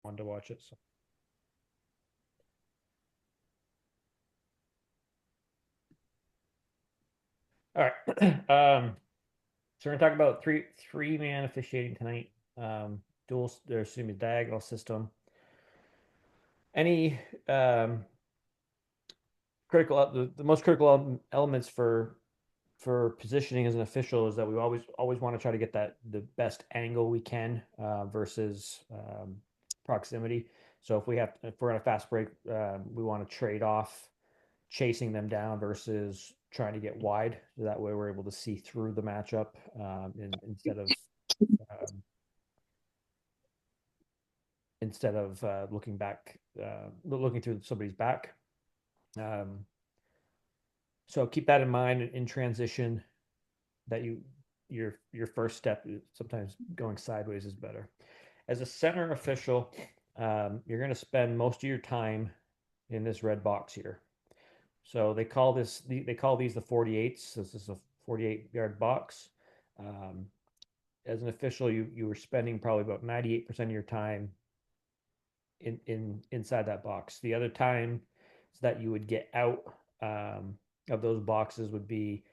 wanted to watch it. So. All right. So we're gonna talk about three-man officiating tonight. Dual, or excuse me, diagonal system. Any the most critical elements for positioning as an official is that we always want to try to get the best angle we can versus proximity. So if we're on a fast break, we want to trade off chasing them down versus trying to get wide. So that way we're able to see through the matchup um, instead of looking through somebody's back. Um, so keep that in mind in transition. That your first step sometimes going sideways is better. As a center official, you're going to spend most of your time in this red box here. So they call these the 48s. This is a 48-yard box. Um, as an official, you were spending probably about 98% of your time inside that box. The other time that you would get out of those boxes would be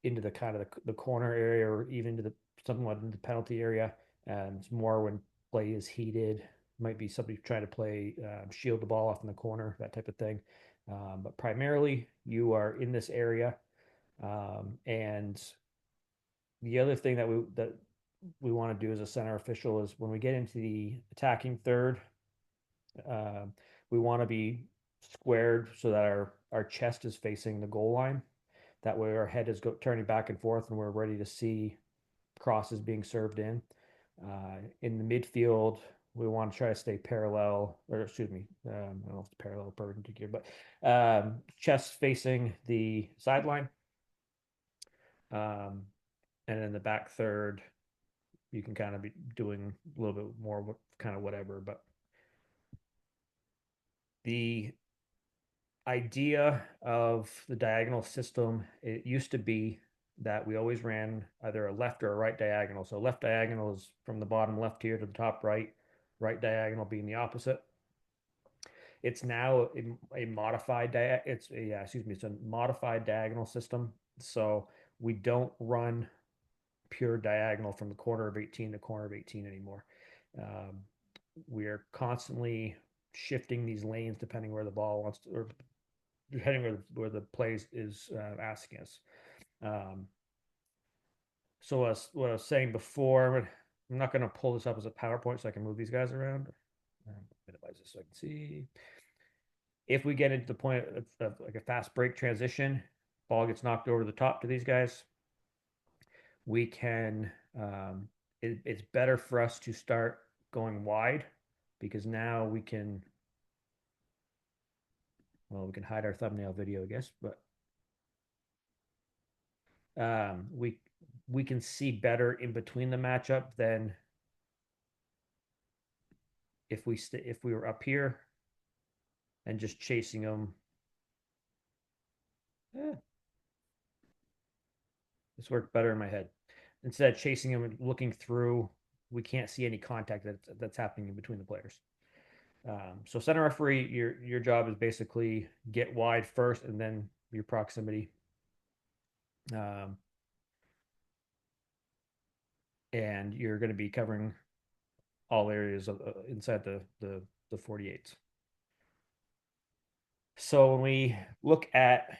into the kind of the corner area or even to the somewhat in the penalty area. It's more when play is heated. Might be somebody trying to play shield the ball off in the corner, that type of thing. But primarily, you are in this area. And the other thing that we want to do as a center official is when we get into the attacking third, uh, we want to be squared so that our chest is facing the goal line. That way, our head is turning back and forth, and we're ready to see crosses being served in. In the midfield, we want to try to stay parallel, or excuse me, I don't know if it's parallel perpendicular, but chest facing the sideline. Um, and in the back third, you can kind of be doing a little bit more kind of whatever. But the idea of the diagonal system, it used to be that we always ran either a left or a right diagonal. So left diagonal is from the bottom left here to the top right, right diagonal being the opposite. It's now a modified it's a yeah, excuse me, it's a modified diagonal system. So we don't run pure diagonal from the corner of 18 to corner of 18 anymore. Um, we are constantly shifting these lanes depending where the ball wants to, or depending where the play is asking us. Um, so what I was saying before, I'm not going to pull this up as a PowerPoint so I can move these guys around. Minimize this so I can see. If we get into the point of like a fast break transition, ball gets knocked over the top to these guys, we can. It's better for us to start going wide because now we can. Well, we can hide our thumbnail video, I guess, but um, we we can see better in between the matchup than if we were up here and just chasing them. Eh, this worked better in my head. Instead of chasing them and looking through, we can't see any contact that's happening in between the players. So center referee, your job is basically get wide first and then your proximity. Um, and you're going to be covering all areas of inside the 48s. So when we look at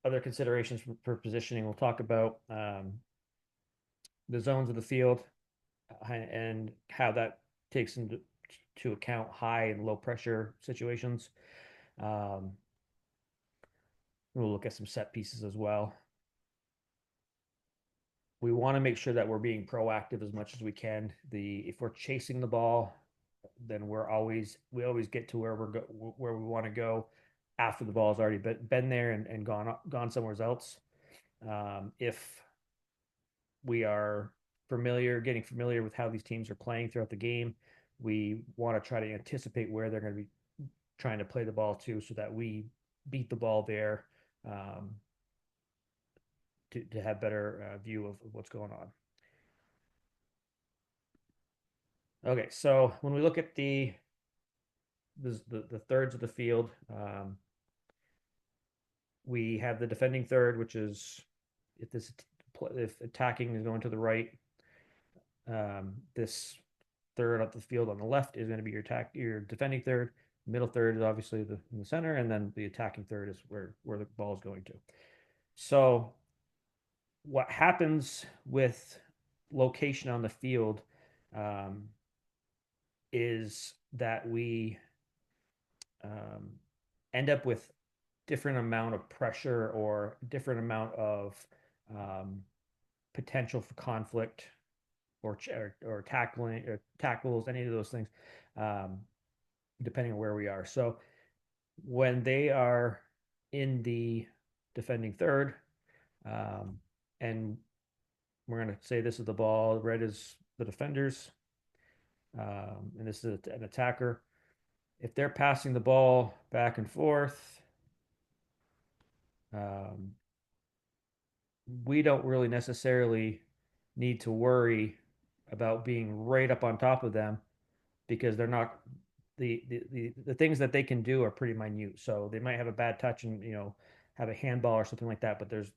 other considerations for positioning, we'll talk about the zones of the field and how that takes into to account high and low pressure situations. Um, we'll look at some set pieces as well. We want to make sure that we're being proactive as much as we can. If we're chasing the ball, then we always get to where we want to go after the ball has already been there and gone somewhere else. If we are getting familiar with how these teams are playing throughout the game, we want to try to anticipate where they're going to be trying to play the ball to, so that we beat the ball there um, to have better view of what's going on. Okay, so when we look at the thirds of the field. We have the defending third, which is if this if attacking is going to the right, this third of the field on the left is going to be your defending third. Middle third is obviously in the center, and then the attacking third is where the ball is going to. So what happens with location on the field um, is that we um, end up with different amount of pressure or different amount of um, potential for conflict or tackling or tackles, any of those things, um, depending on where we are. So when they are in the defending third, um, and we're going to say this is the ball, red is the defenders, and this is an attacker. If they're passing the ball back and forth, um, we don't really necessarily need to worry about being right up on top of them because they're not the things that they can do are pretty minute. So they might have a bad touch and have a handball or something like that, but there's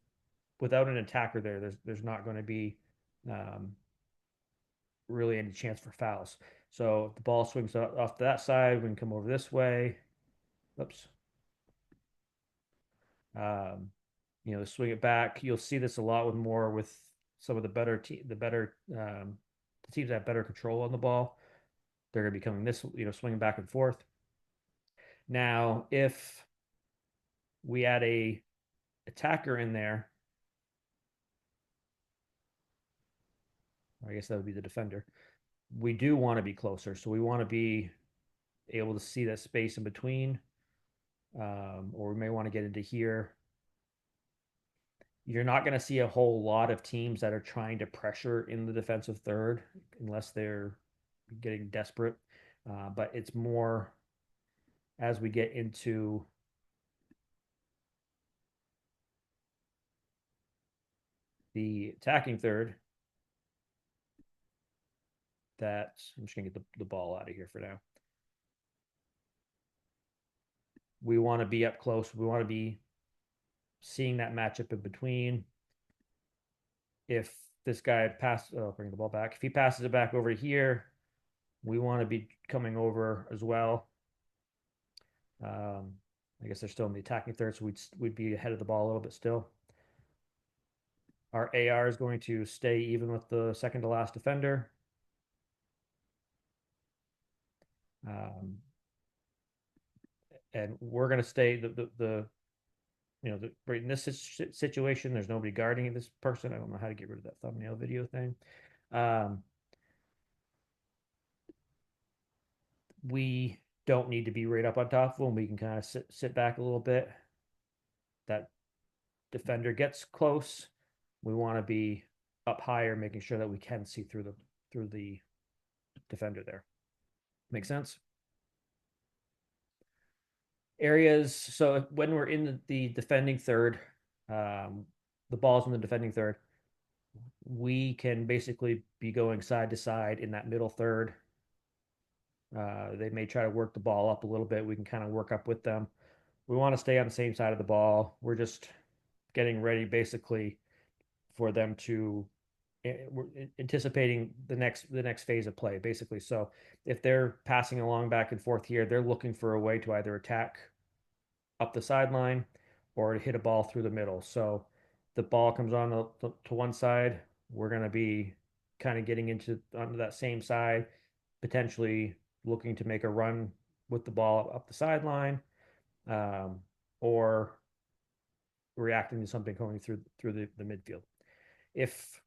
without an attacker there, there's not going to be um, really any chance for fouls. So if the ball swings off to that side, we can come over this way. Oops. Um, swing it back. You'll see this a lot with some of the better the teams that have better control on the ball. They're going to be coming this, swinging back and forth. Now, if we add a attacker in there, I guess that would be the defender. We do want to be closer, so we want to be able to see that space in between, or we may want to get into here. You're not going to see a whole lot of teams that are trying to pressure in the defensive third unless they're getting desperate. But it's more as we get into the attacking third that I'm just going to get the ball out of here for now. We want to be up close. We want to be seeing that matchup in between. If this guy passes, bring the ball back. If he passes it back over here, we want to be coming over as well. I guess they're still in the attacking third, so we'd be ahead of the ball a little bit still. Our AR is going to stay even with the second to last defender. Um, and we're going to stay right in this situation. There's nobody guarding this person. I don't know how to get rid of that thumbnail video thing. Um, we don't need to be right up on top of them. We can kind of sit back a little bit. That defender gets close. We want to be up higher, making sure that we can see through the defender there. Make sense? Areas. So when we're in the defending third, the ball's in the defending third. We can basically be going side to side in that middle third. They may try to work the ball up a little bit. We can kind of work up with them. We want to stay on the same side of the ball. We're just getting ready basically for them to we're anticipating the next phase of play basically. So if they're passing along back and forth here, they're looking for a way to either attack up the sideline or to hit a ball through the middle. So the ball comes on to one side, we're going to be kind of getting onto that same side, potentially looking to make a run with the ball up the sideline, um, or reacting to something coming through the midfield. If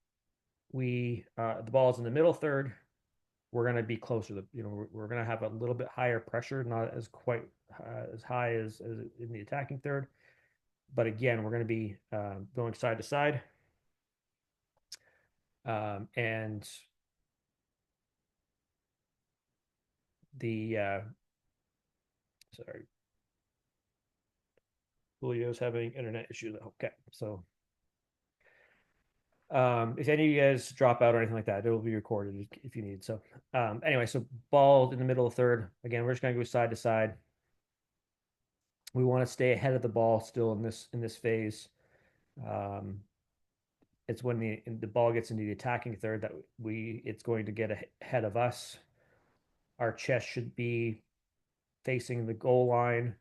the ball is in the middle third, we're going to be closer. We're going to have a little bit higher pressure, not as quite as high as in the attacking third. But again, we're going to be going side to side. And sorry, Julio's having internet issues. Okay, so If any of you guys drop out or anything like that, it will be recorded if you need. So, anyway, so ball in the middle of third. Again, we're just gonna go side to side. We want to stay ahead of the ball still in this phase. Um, it's when the ball gets into the attacking third that it's going to get ahead of us. Our chest should be facing the goal line.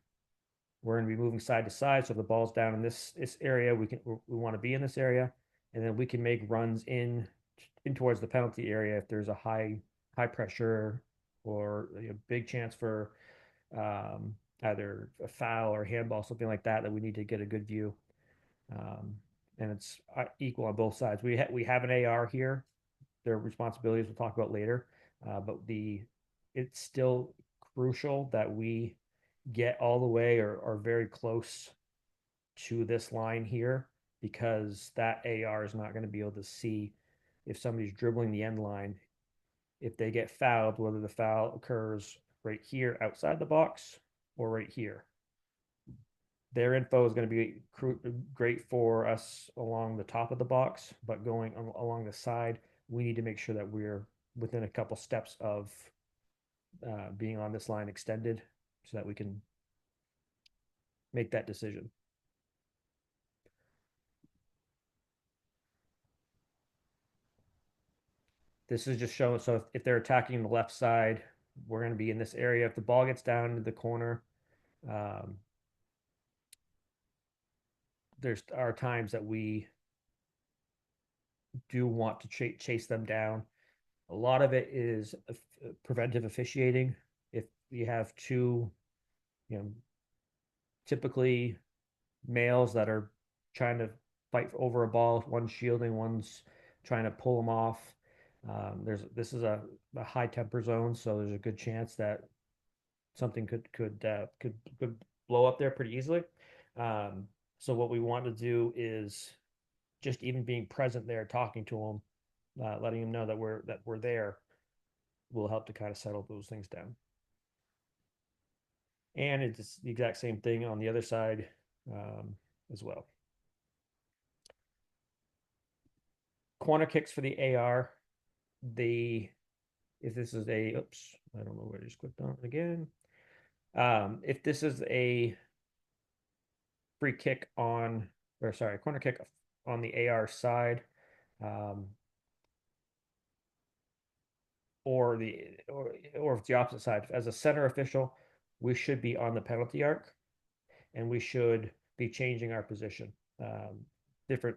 We're going to be moving side to side. So if the ball's down in this area, we want to be in this area, and then we can make runs in towards the penalty area if there's a high pressure or big chance for either a foul or handball, something like that we need to get a good view. Um, and it's equal on both sides. We have an AR here. Their responsibilities we'll talk about later, but it's still crucial that we get all the way or very close to this line here, because that AR is not going to be able to see if somebody's dribbling the end line. If they get fouled, whether the foul occurs right here outside the box or right here. Their info is going to be great for us along the top of the box, but going along the side, we need to make sure that we're within a couple steps of being on this line extended so that we can make that decision. This is just showing. So if they're attacking the left side, we're going to be in this area. If the ball gets down into the corner, um, there's are times that we do want to chase them down. A lot of it is preventive officiating. If you have two, you know, typically males that are trying to fight over a ball, one's shielding, one's trying to pull them off. This is a high temper zone, so there's a good chance that something could blow up there pretty easily. Um, so what we want to do is just even being present there, talking to them, letting them know that we're there, will help to kind of settle those things down. And it's the exact same thing on the other side as well. Corner kicks for the AR. The if this is a oops, I don't know where I just clicked on it again. If this is a free kick on, or sorry, corner kick on the AR side, um, or if it's the opposite side, as a center official, we should be on the penalty arc, and we should be changing our position. Different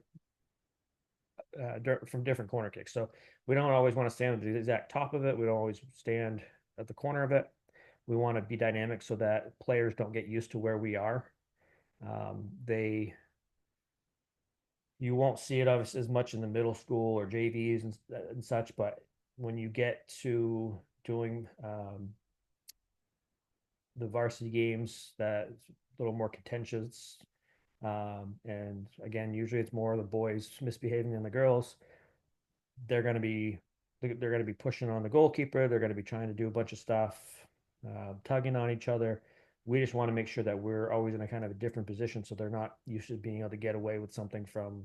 from different corner kicks. So we don't always want to stand at the exact top of it. We don't always stand at the corner of it. We want to be dynamic so that players don't get used to where we are. They You won't see it obviously as much in the middle school or JVs and such, but when you get to doing the varsity games, that's a little more contentious. And again, usually it's more the boys misbehaving than the girls. They're going to be they're going to be pushing on the goalkeeper. They're going to be trying to do a bunch of stuff, tugging on each other. We just want to make sure that we're always in a kind of a different position, so they're not used to being able to get away with something from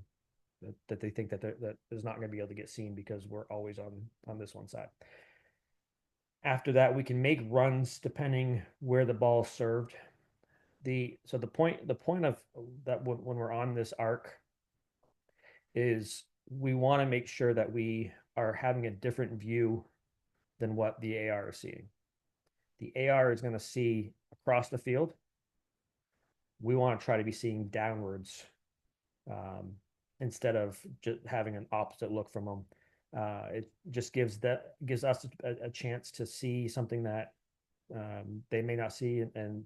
that they think that is not going to be able to get seen because we're always on this one side. After that, we can make runs depending where the ball is served. The point of that when we're on this arc is we want to make sure that we are having a different view than what the AR is seeing. The AR is going to see across the field. We want to try to be seeing downwards um, instead of just having an opposite look from them. It just gives us a chance to see something that they may not see, and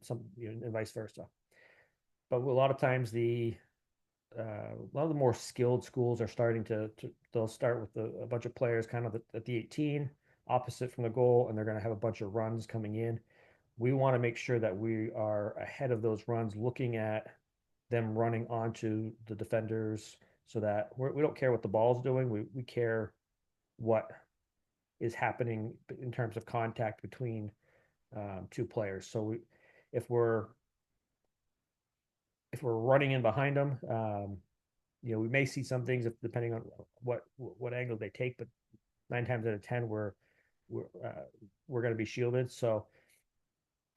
vice versa. But a lot of times a lot of the more skilled schools are starting they'll start with a bunch of players kind of at the 18 opposite from the goal, and they're going to have a bunch of runs coming in. We want to make sure that we are ahead of those runs, looking at them running onto the defenders, so that we don't care what the ball's doing. We care what is happening in terms of contact between two players. So if we're running in behind them, we may see some things if, depending on what angle they take, but 9 times out of 10 we're going to be shielded. So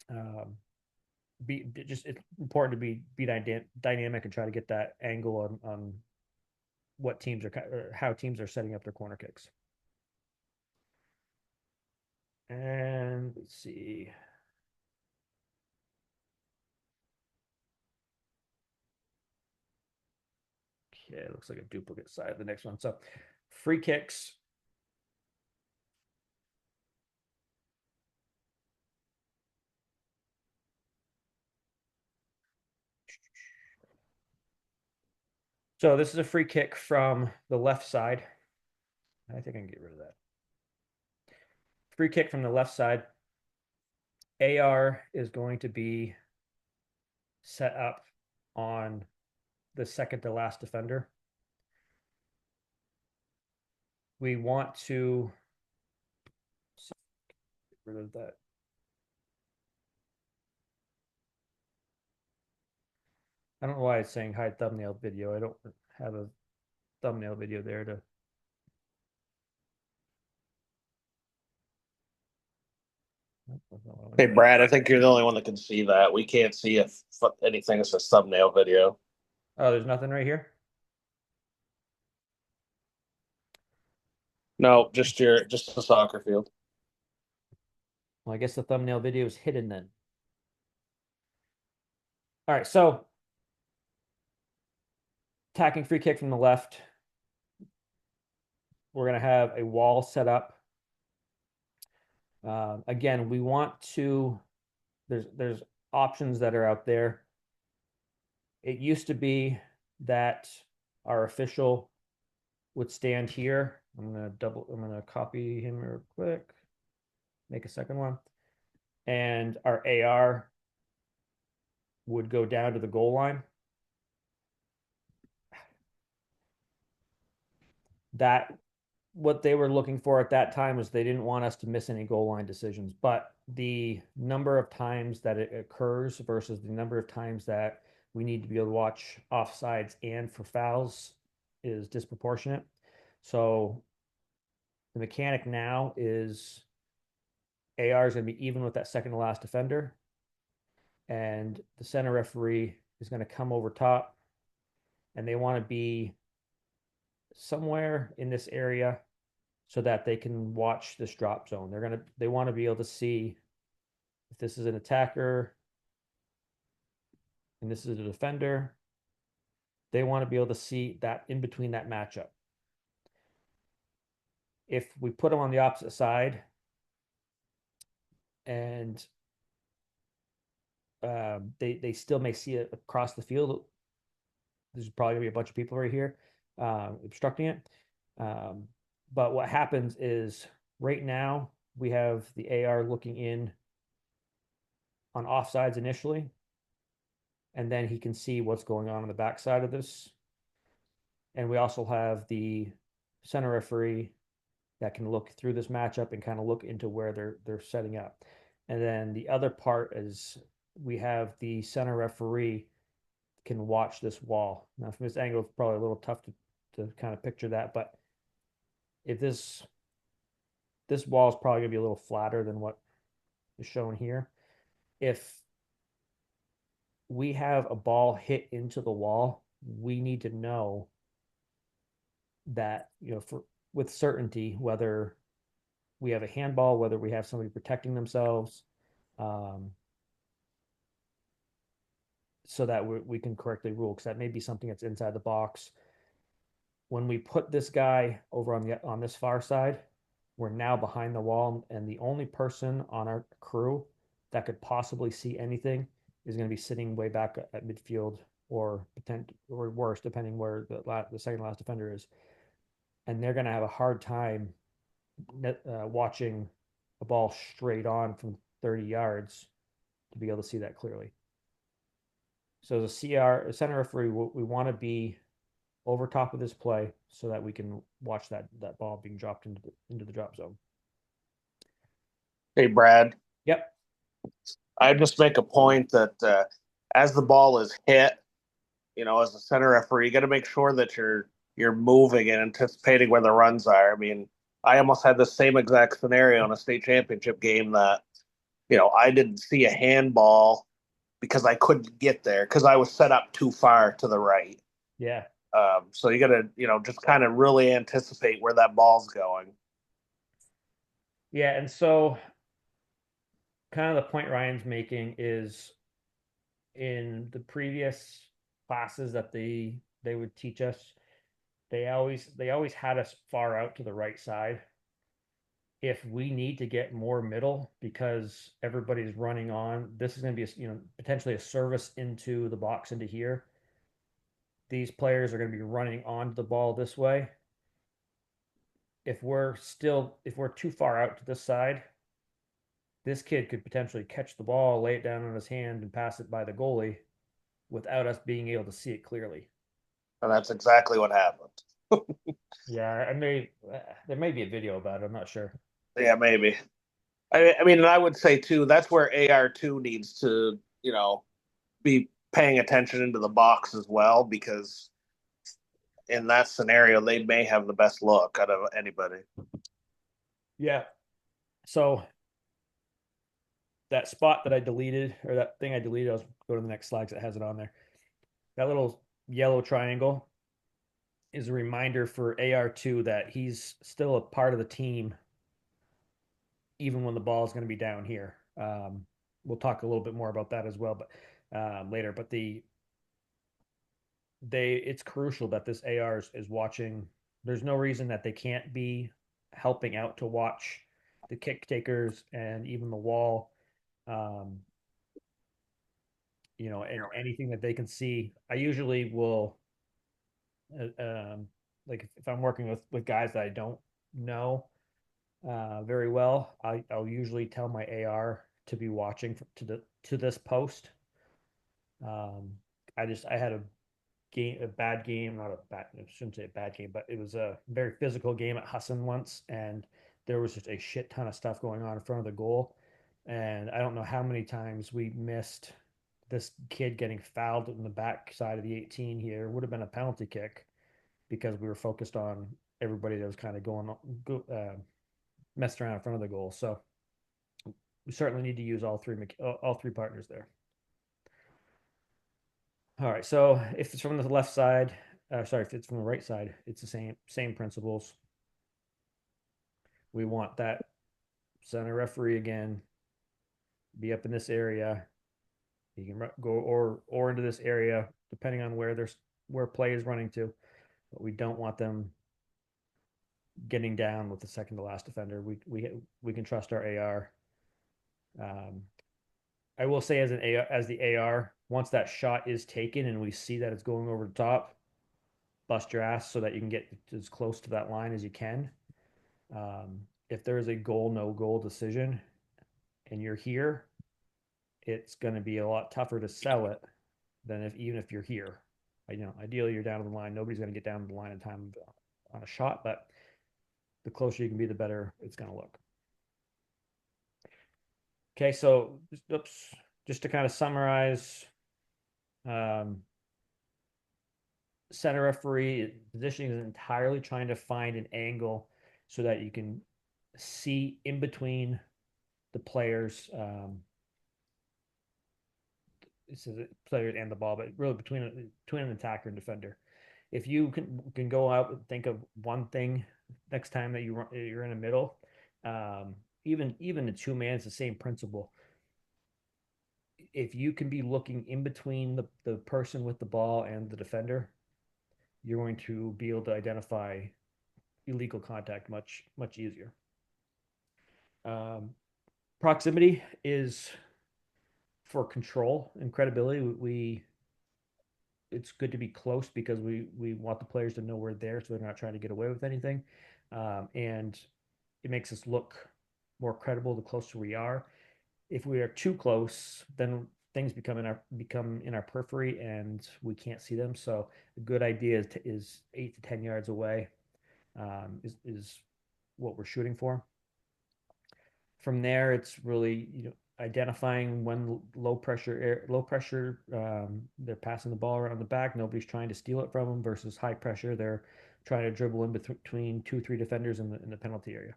um, it's important to be dynamic and try to get that angle on what teams are or how teams are setting up their corner kicks. And let's see. Okay, it looks like a duplicate side of the next one. So free kicks. So this is a free kick from the left side. I think I can get rid of that. Free kick from the left side. AR is going to be set up on the second to last defender. We want to get rid of that. I don't know why it's saying hide thumbnail video. I don't have a thumbnail video there to. Hey, Brad, I think you're the only one that can see that. We can't see if anything is a thumbnail video. Oh, there's nothing right here. No, just the soccer field. Well, I guess the thumbnail video is hidden then. All right, so attacking free kick from the left. We're going to have a wall set up. Again, we want to, there's options that are out there. It used to be that our official would stand here. I'm going to copy him real quick, make a second one. And our AR would go down to the goal line. That what they were looking for at that time was they didn't want us to miss any goal line decisions, but the number of times that it occurs versus the number of times that we need to be able to watch offsides and for fouls is disproportionate. So the mechanic now is AR is going to be even with that second to last defender, and the center referee is going to come over top, and they want to be somewhere in this area so that they can watch this drop zone. They want to be able to see if this is an attacker and this is a defender. They want to be able to see that in between that matchup. If we put them on the opposite side and they still may see it across the field, there's probably gonna be a bunch of people right here obstructing it. But what happens is right now we have the AR looking in on offsides initially, and then he can see what's going on the backside of this. And we also have the center referee that can look through this matchup and kind of look into where they're setting up. And then the other part is we have the center referee can watch this wall. Now from this angle, it's probably a little tough to kind of picture that, but if this wall is probably gonna be a little flatter than what is shown here. If we have a ball hit into the wall, we need to know that, for with certainty whether we have a handball, whether we have somebody protecting themselves, so that we can correctly rule, because that may be something that's inside the box. When we put this guy over on this far side, we're now behind the wall, and the only person on our crew that could possibly see anything is going to be sitting way back at midfield, or worse, depending where the second last defender is, and they're going to have a hard time watching a ball straight on from 30 yards to be able to see that clearly. So the center referee, we want to be over top of this play so that we can watch that ball being dropped into the drop zone. Hey, Brad. Yep. I just make a point that as the ball is hit, as a center referee, you got to make sure that you're moving and anticipating where the runs are. I mean, I almost had the same exact scenario in a state championship game that, I didn't see a handball because I couldn't get there because I was set up too far to the right. Yeah. So you got to, just kind of really anticipate where that ball's going. Yeah. And so, kind of the point Ryan's making is in the previous classes that they would teach us, they always had us far out to the right side. If we need to get more middle because everybody's running on, this is going to be potentially a service into the box into here. These players are going to be running onto the ball this way. If we're too far out to this side, this kid could potentially catch the ball, lay it down on his hand, and pass it by the goalie without us being able to see it clearly. And that's exactly what happened. Yeah, there may be a video about it. I'm not sure. Yeah, maybe. I mean, and I would say too, that's where AR2 needs to, be paying attention into the box as well, because in that scenario, they may have the best look out of anybody. Yeah. So that spot that I deleted, or that thing I deleted, I'll go to the next slide because it has it on there. That little yellow triangle is a reminder for AR2 that he's still a part of the team, even when the ball is going to be down here. We'll talk a little bit more about that as well, but later. But it's crucial that this AR is watching. There's no reason that they can't be helping out to watch the kick takers and even the wall. Um, and anything that they can see. I usually will, like if I'm working with guys that I don't know very well, I'll usually tell my AR to be watching to this post. Um, I had a bad game, not a bad, I shouldn't say a bad game, but it was a very physical game at Hassan once, and there was just a shit ton of stuff going on in front of the goal, and I don't know how many times we missed this kid getting fouled in the back side of the 18 here. It would have been a penalty kick because we were focused on everybody that was kind of messed around in front of the goal. So we certainly need to use all three partners there. All right. So if it's from the left side, sorry, if it's from the right side, it's the same principles. We want that center referee again be up in this area. You can go or into this area depending on where play is running to. But we don't want them getting down with the second to last defender. We can trust our AR. Um, I will say as the AR, once that shot is taken and we see that it's going over the top, bust your ass so that you can get as close to that line as you can. If there is a goal no goal decision and you're here, it's going to be a lot tougher to sell it than even if you're here. Ideally you're down to the line. Nobody's going to get down to the line in time on a shot, but the closer you can be, the better it's going to look. Okay, so oops, just to kind of summarize, um, center referee positioning is entirely trying to find an angle so that you can see in between the players. This is players and the ball, but really between an attacker and defender. If you can go out and think of one thing next time that you're in the middle, even the two man is the same principle. If you can be looking in between the person with the ball and the defender, you're going to be able to identify illegal contact much easier. Proximity is for control and credibility. It's good to be close because we want the players to know we're there, so they're not trying to get away with anything, and it makes us look more credible the closer we are. If we are too close, then things become in our periphery and we can't see them. So a good idea is 8 to 10 yards away, is what we're shooting for. From there, it's really identifying when low pressure, they're passing the ball around the back. Nobody's trying to steal it from them versus high pressure. They're trying to dribble in between two, three defenders in the penalty area.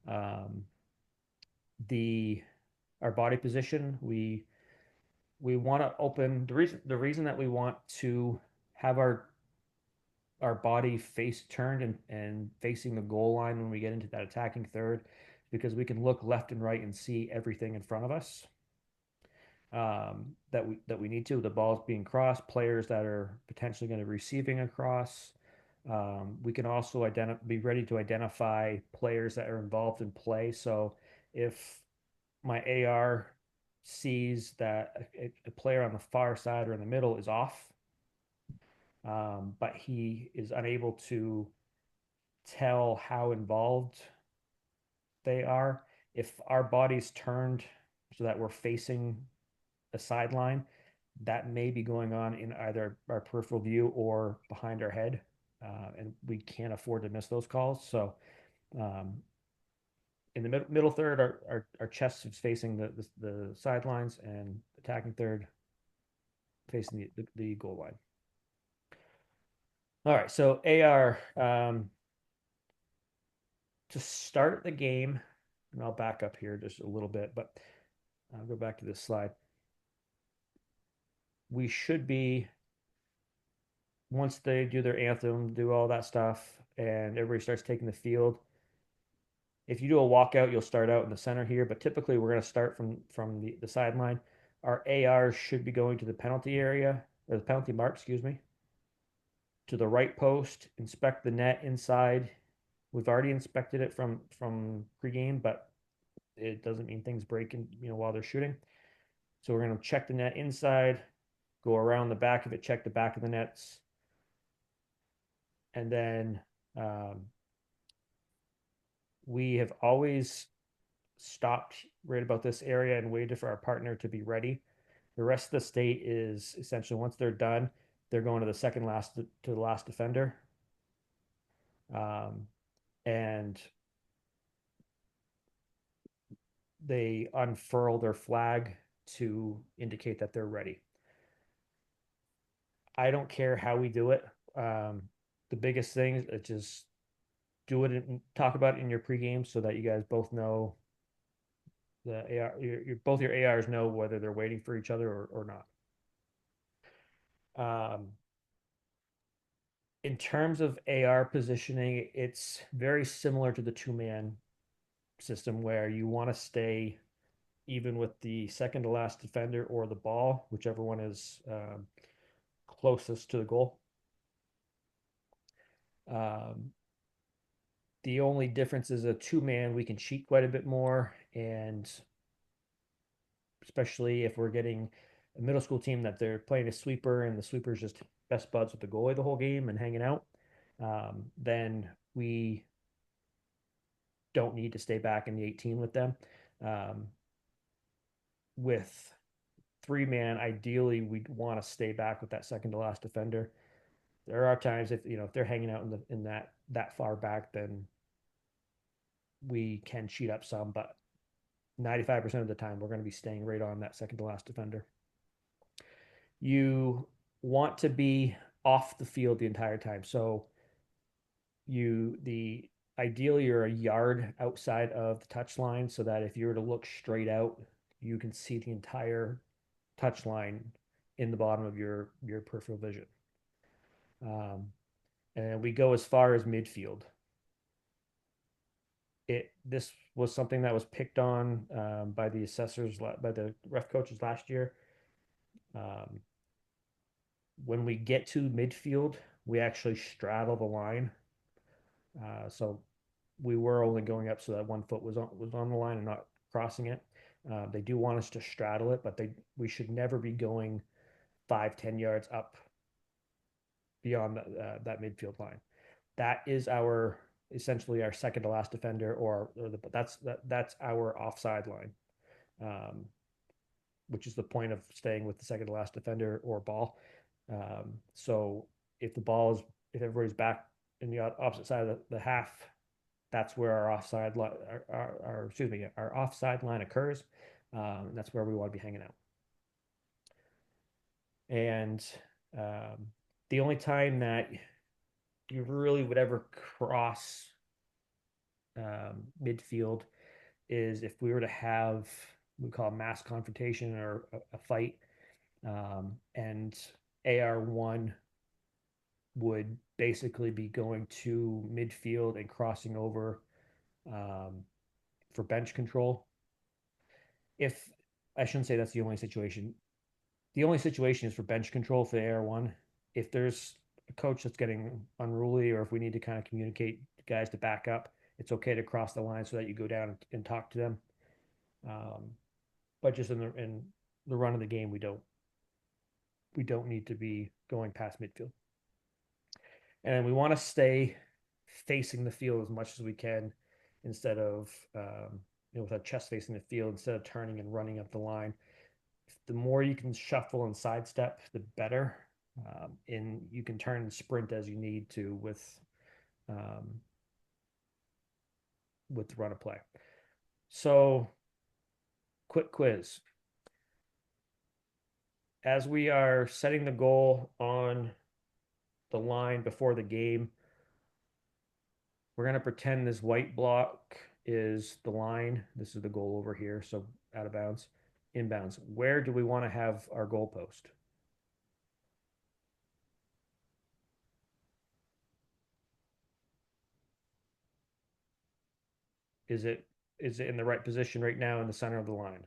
Um, the our body position, we want to open the reason that we want to have our body face turned and facing the goal line when we get into that attacking third because we can look left and right and see everything in front of us that we need to. The ball's being crossed, players that are potentially going to be receiving across. We can also be ready to identify players that are involved in play. So if my AR sees that a player on the far side or in the middle is off, but he is unable to tell how involved they are. If our body's turned so that we're facing a sideline, that may be going on in either our peripheral view or behind our head. And we can't afford to miss those calls. So um, in the middle third, our chest is facing the sidelines, and attacking third facing the goal line. All right, so AR, to start the game, and I'll back up here just a little bit, but I'll go back to this slide. We should be, once they do their anthem, do all that stuff, and everybody starts taking the field. If you do a walkout, you'll start out in the center here, but typically we're going to start from the sideline. Our ARs should be going to the penalty area, or the penalty mark, excuse me, to the right post, inspect the net inside. We've already inspected it from pregame, but it doesn't mean things break while they're shooting. So we're going to check the net inside, go around the back of it, check the back of the nets, and then we have always stopped right about this area and waited for our partner to be ready. The rest of the state is essentially, once they're done, they're going to the second last to the last defender, and they unfurl their flag to indicate that they're ready. I don't care how we do it. The biggest thing is just do it and talk about it in your pregame so that you guys both know the AR, both your ARs know whether they're waiting for each other or not. In terms of AR positioning, it's very similar to the two-man system where you want to stay even with the second to last defender or the ball, whichever one is closest to the goal. Um, the only difference is a two-man, we can cheat quite a bit more, and especially if we're getting a middle school team that they're playing a sweeper and the sweeper's just best buds with the goalie the whole game and hanging out, then we don't need to stay back in the 18 with them. Um, with three-man, ideally we'd want to stay back with that second to last defender. There are times if they're hanging out in that far back, then we can cheat up some, but 95% of the time we're going to be staying right on that second to last defender. You want to be off the field the entire time. So the ideally you're a yard outside of the touch line so that if you were to look straight out, you can see the entire touch line in the bottom of your peripheral vision. And we go as far as midfield. This was something that was picked on by the assessors, by the ref coaches last year. When we get to midfield, we actually straddle the line. So we were only going up so that one foot was on the line and not crossing it. They do want us to straddle it, but we should never be going 5-10 yards up beyond that midfield line. That is essentially our second to last defender, that's our offside line, which is the point of staying with the second to last defender or ball. So if everybody's back in the opposite side of the half, that's where our offside line, our offside line occurs. That's where we want to be hanging out. And the only time that you really would ever cross midfield is if we were to have, we call a mass confrontation or a fight, and AR1 would basically be going to midfield and crossing over um, for bench control. If I shouldn't say that's the only situation. The only situation is for bench control for the AR1. If there's a coach that's getting unruly, or if we need to kind of communicate guys to back up, it's okay to cross the line so that you go down and talk to them. Um, but just in the run of the game, we don't need to be going past midfield, and we want to stay facing the field as much as we can instead of with our chest facing the field instead of turning and running up the line. The more you can shuffle and sidestep, the better. And you can turn and sprint as you need to um, with the run of play. So, quick quiz. As we are setting the goal on the line before the game, we're going to pretend this white block is the line. This is the goal over here. So, out of bounds, inbounds. Where do we want to have our goal post? Is it in the right position right now in the center of the line?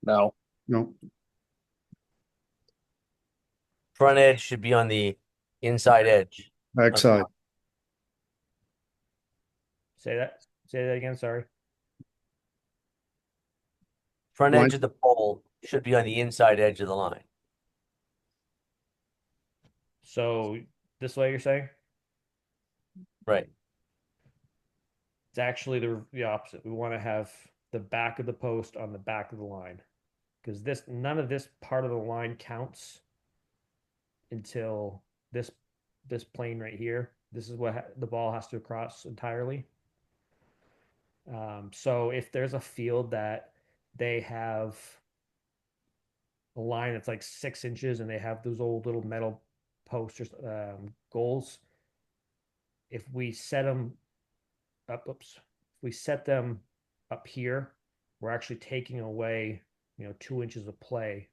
No. No, Front edge should be on the inside edge. backside. Say that. Say that again. Sorry. Front Line- edge of the pole should be on the inside edge of the line. So this way you're saying? Right. It's actually the opposite. We want to have the back of the post on the back of the line because none of this part of the line counts until this plane right here. This is what the ball has to cross entirely. So if there's a field that they have a line that's like 6 inches and they have those old little metal posters, goals, if we set them if we set them up here, we're actually taking away 2 inches of play.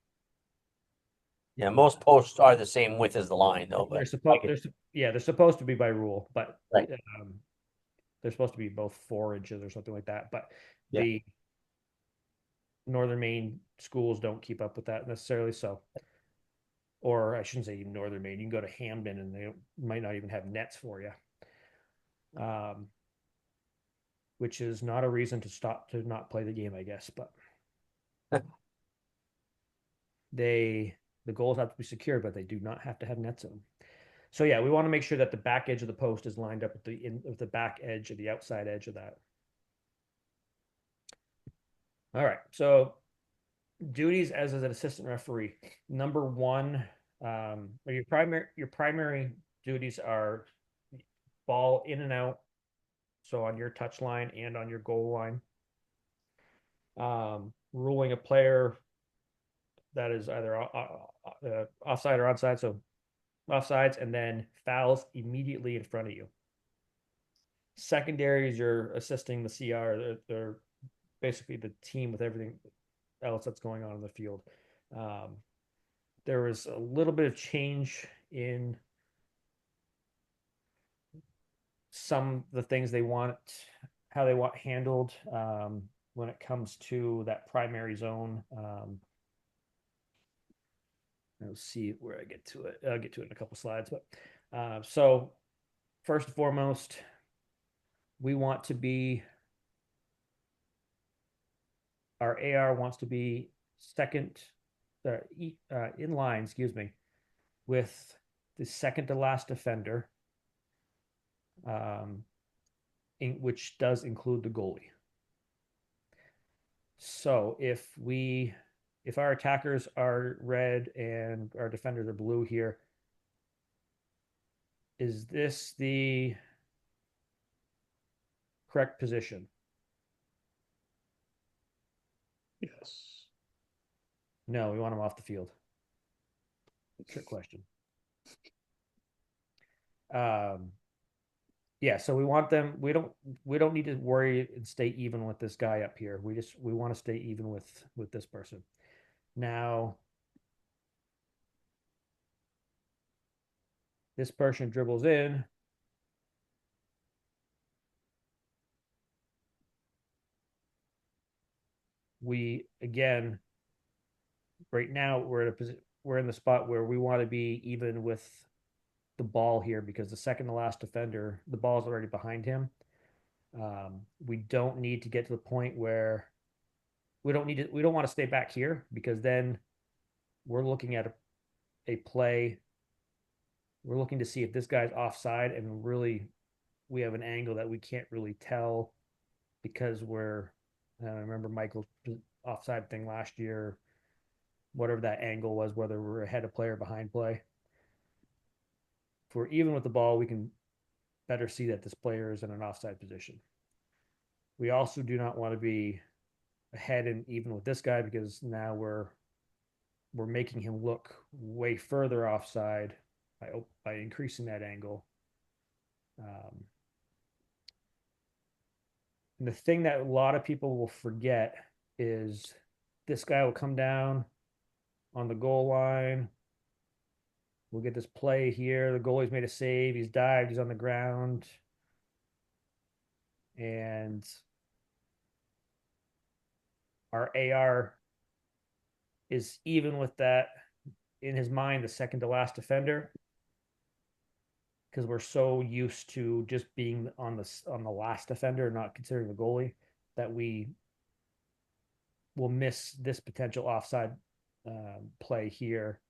Yeah, most posts are the same width as the line, though. They're But supposed they're supposed to be by rule, but Right. they're supposed to be both 4 inches or something like that. But Yeah. the Northern Maine schools don't keep up with that necessarily. So, or I shouldn't say even Northern Maine. You can go to Hamden and they might not even have nets for you. Which is not a reason to not play the game, I guess. But the goals have to be secure, but they do not have to have nets in them. So yeah, we want to make sure that the back edge of the post is lined up with the back edge of the outside edge of that. All right. So duties as an assistant referee. Number one, your primary duties are ball in and out. So on your touch line and on your goal line. Ruling a player that is either offside or onside. So offsides, and then fouls immediately in front of you. Secondaries, you're assisting the CR. They're basically the team with everything else that's going on in the field. There was a little bit of change in some of the things how they want handled when it comes to that primary zone. Let's see where I get to it. I'll get to it in a couple slides. But so first and foremost, we want to be our AR wants to be second in line, with the second to last defender, which does include the goalie. So if our attackers are red and our defenders are blue here, is this the correct position? Yes. No, we want him off the field. Trick question. Yeah, so we want them. We don't need to worry and stay even with this guy up here. We want to stay even with this person. Now, this person dribbles in. We again, right now we're in the spot where we want to be even with the ball here because the second to last defender, the ball is already behind him. We don't need to get to the point where we don't want to stay back here because then we're looking at a play. We're looking to see if this guy's offside, and really we have an angle that we can't really tell because I remember Michael's offside thing last year, whatever that angle was, whether we're ahead of play or behind play. If we're even with the ball, we can better see that this player is in an offside position. We also do not want to be ahead and even with this guy because now we're making him look way further offside by increasing that angle. And the thing that a lot of people will forget is this guy will come down on the goal line. We'll get this play here. The goalie's made a save. He's dived. He's on the ground. And our AR is even with that, in his mind, the second to last defender, because we're so used to just being on the last defender, not considering the goalie, that we will miss this potential offside play here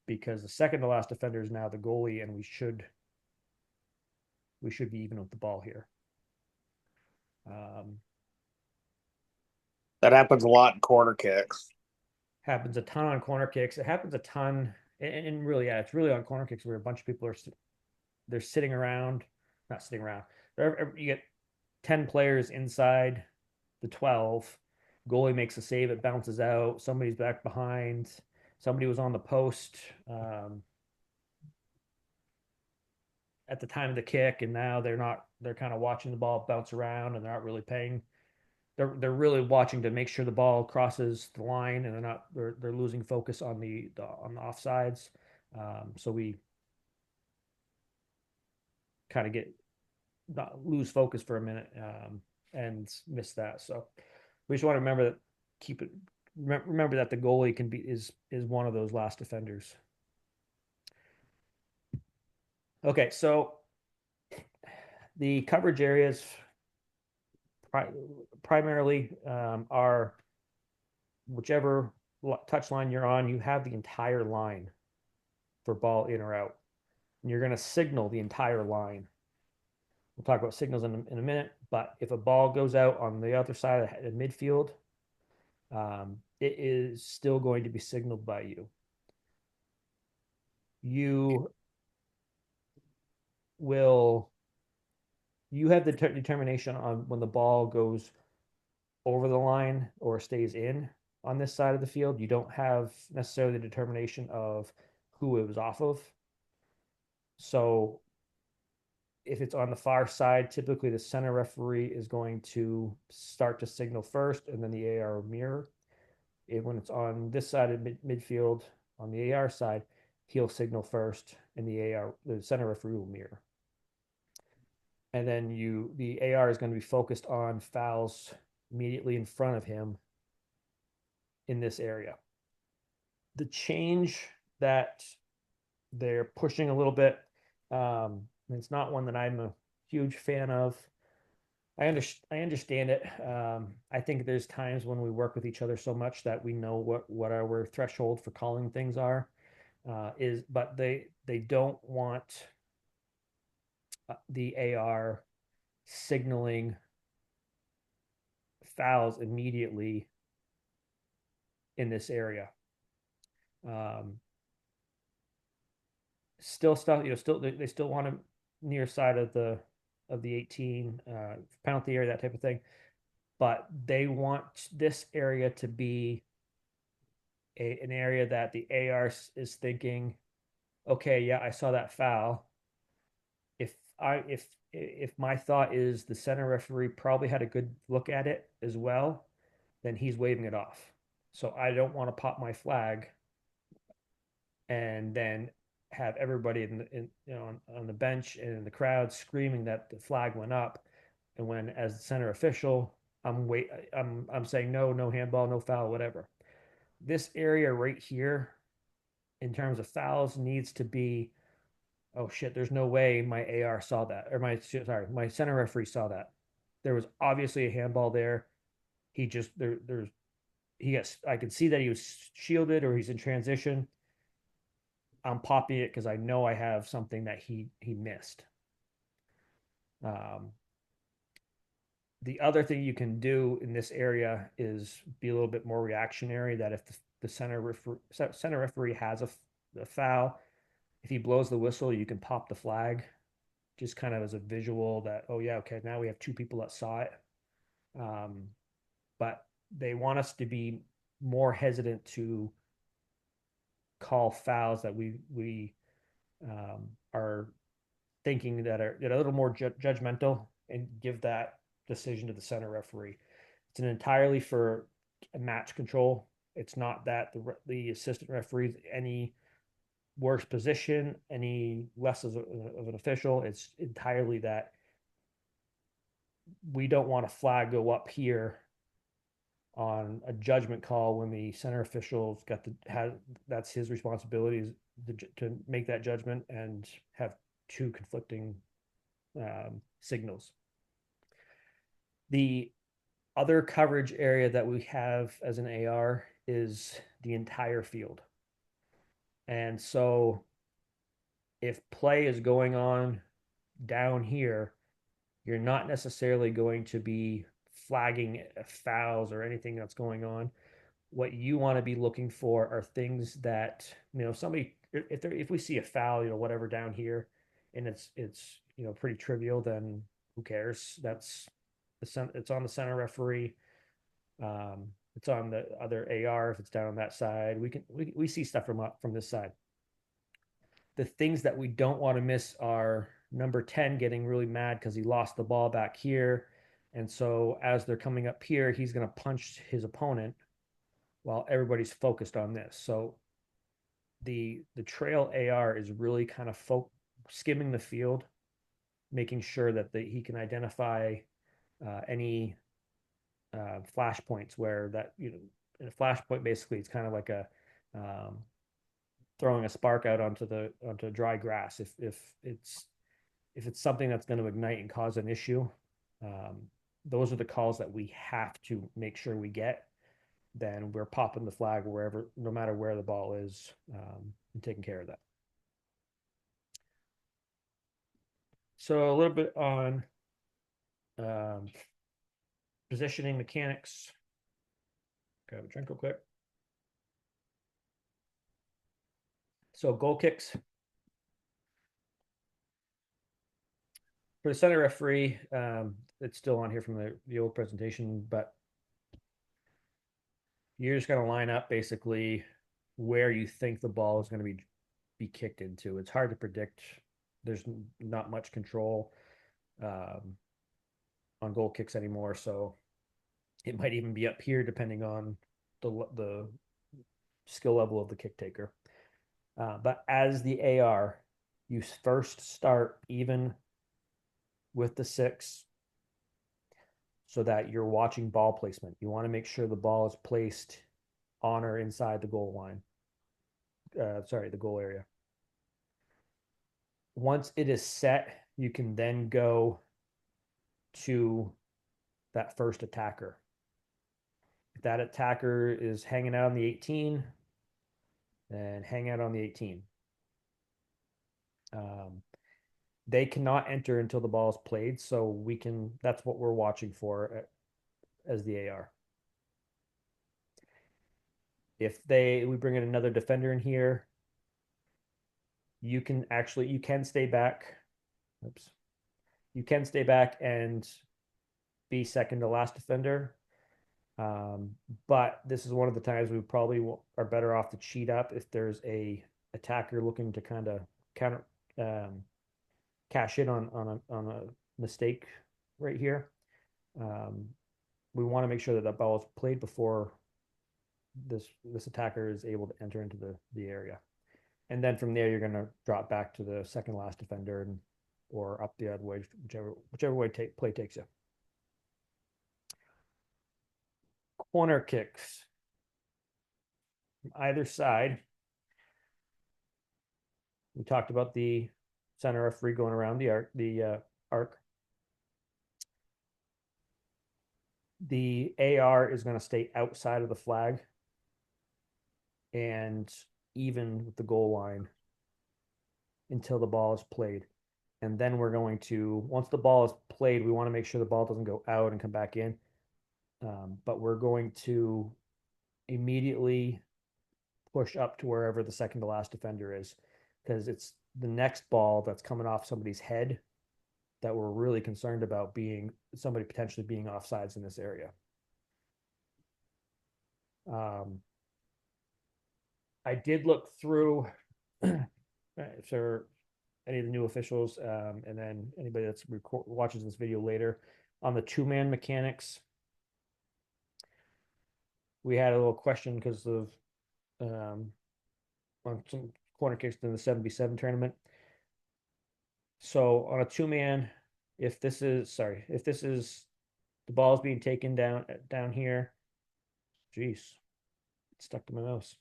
because the second to last defender is now the goalie, and we should be even with the ball here. That happens a lot in corner kicks. Happens a ton on corner kicks. It happens a ton, and really, yeah, it's really on corner kicks where a bunch of people they're sitting around, not sitting around. You get 10 players inside the 12. Goalie makes a save, it bounces out. Somebody's back behind. Somebody was on the post at the time of the kick, and now they're not. They're kind of watching the ball bounce around, and they're not really paying. They're really watching to make sure the ball crosses the line, and they're losing focus on the offsides. So we kind of lose focus for a minute and miss that. So we just want to remember that the goalie is one of those last defenders. Okay, so the coverage areas primarily are whichever touch line you're on, you have the entire line for ball in or out. And you're going to signal the entire line. We'll talk about signals in a minute, but if a ball goes out on the other side of the midfield, it is still going to be signaled by you. You have the determination on when the ball goes over the line or stays in on this side of the field. You don't have necessarily the determination of who it was off of. So if it's on the far side, typically the center referee is going to start to signal first, and then the AR mirror. When it's on this side of midfield, on the AR side, he'll signal first, and the center referee will mirror. And then the AR is going to be focused on fouls immediately in front of him in this area. The change that they're pushing a little bit, it's not one that I'm a huge fan of. I understand it. I think there's times when we work with each other so much that we know what our threshold for calling things are. But they don't want the AR signaling fouls immediately in this area. Still stuff, they still want him near side of the 18 penalty area, that type of thing. but they want this area to be an area that the AR is thinking, okay, yeah, I saw that foul. If I if my thought is the center referee probably had a good look at it as well, then he's waving it off. So I don't want to pop my flag and then have everybody on the bench and in the crowd screaming that the flag went up, and when as the center official I'm saying no handball, no foul, whatever. This area right here in terms of fouls needs to be, oh shit, there's no way my AR saw that, or my center referee saw that. There was obviously a handball there. He just there's he gets I can see that he was shielded or he's in transition. I'm popping it because I know I have something that he missed. Um, the other thing you can do in this area is be a little bit more reactionary. That if the center referee has a foul, if he blows the whistle, you can pop the flag, just kind of as a visual that, oh yeah, okay, now we have two people that saw it. But they want us to be more hesitant to call fouls that we are thinking that are a little more judgmental, and give that decision to the center referee. It's an entirely for match control. It's not that the assistant referees any worse position, any less of an official. It's entirely that we don't want a flag go up here on a judgment call when the center official's got the has that's his responsibility to make that judgment and have two conflicting signals. The other coverage area that we have as an AR is the entire field. And so if play is going on down here, you're not necessarily going to be flagging fouls or anything that's going on. What you want to be looking for are things that, somebody, if we see a foul, whatever down here, and it's pretty trivial, then who cares? It's on the center referee. It's on the other AR if it's down on that side. We see stuff from this side. The things that we don't want to miss are number 10 getting really mad because he lost the ball back here. And so as they're coming up here, he's going to punch his opponent while everybody's focused on this. So the trail AR is really kind of skimming the field, making sure that he can identify any flash points where that, in a flash point, basically it's kind of like a throwing a spark out onto dry grass. If it's something that's going to ignite and cause an issue, those are the calls that we have to make sure we get. Then we're popping the flag wherever, no matter where the ball is, and taking care of that. So a little bit on positioning mechanics. Grab a drink real quick. So goal kicks. For the center referee, it's still on here from the old presentation, but you're just going to line up basically where you think the ball is going to be kicked into. It's hard to predict. There's not much control on goal kicks anymore, so it might even be up here depending on the skill level of the kick taker. But as the AR, you first start even with the 6 so that you're watching ball placement. You want to make sure the ball is placed on or inside the goal line. The goal area. Once it is set, you can then go to that first attacker. If that attacker is hanging out on the 18, then hang out on the 18. They cannot enter until the ball is played, so that's what we're watching for as the AR. If we bring in another defender in here, you can stay back. You can stay back and be second to last defender. But this is one of the times we probably are better off to cheat up if there's a attacker looking to kind of counter cash in on a mistake right here. We want to make sure that that ball is played before this attacker is able to enter into the area. And then from there, you're going to drop back to the second last defender and or up the other way, whichever way play takes you. Corner kicks from either side. We talked about the center referee going around the arc. The AR is going to stay outside of the flag and even with the goal line until the ball is played. And then we're going to, once the ball is played, we want to make sure the ball doesn't go out and come back in. But we're going to immediately push up to wherever the second to last defender is, because it's the next ball that's coming off somebody's head that we're really concerned about being somebody potentially being offsides in this area. I did look through for any of the new officials, and then anybody that's watches this video later on the two-man mechanics. We had a little question because of on some corner kicks in the 7v7 tournament. So on a two-man, if this is the ball is being taken down here. Jeez, it's stuck to my mouse.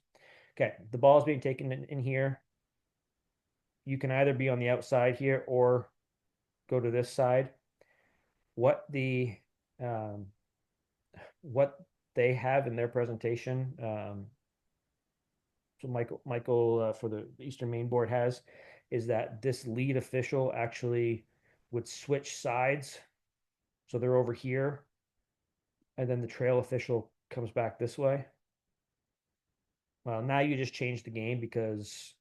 Okay, the ball is being taken in here. You can either be on the outside here or go to this side. What they have in their presentation, so Michael for the Eastern Main Board has, is that this lead official actually would switch sides. So they're over here, and then the trail official comes back this way. Well, now you just changed the game because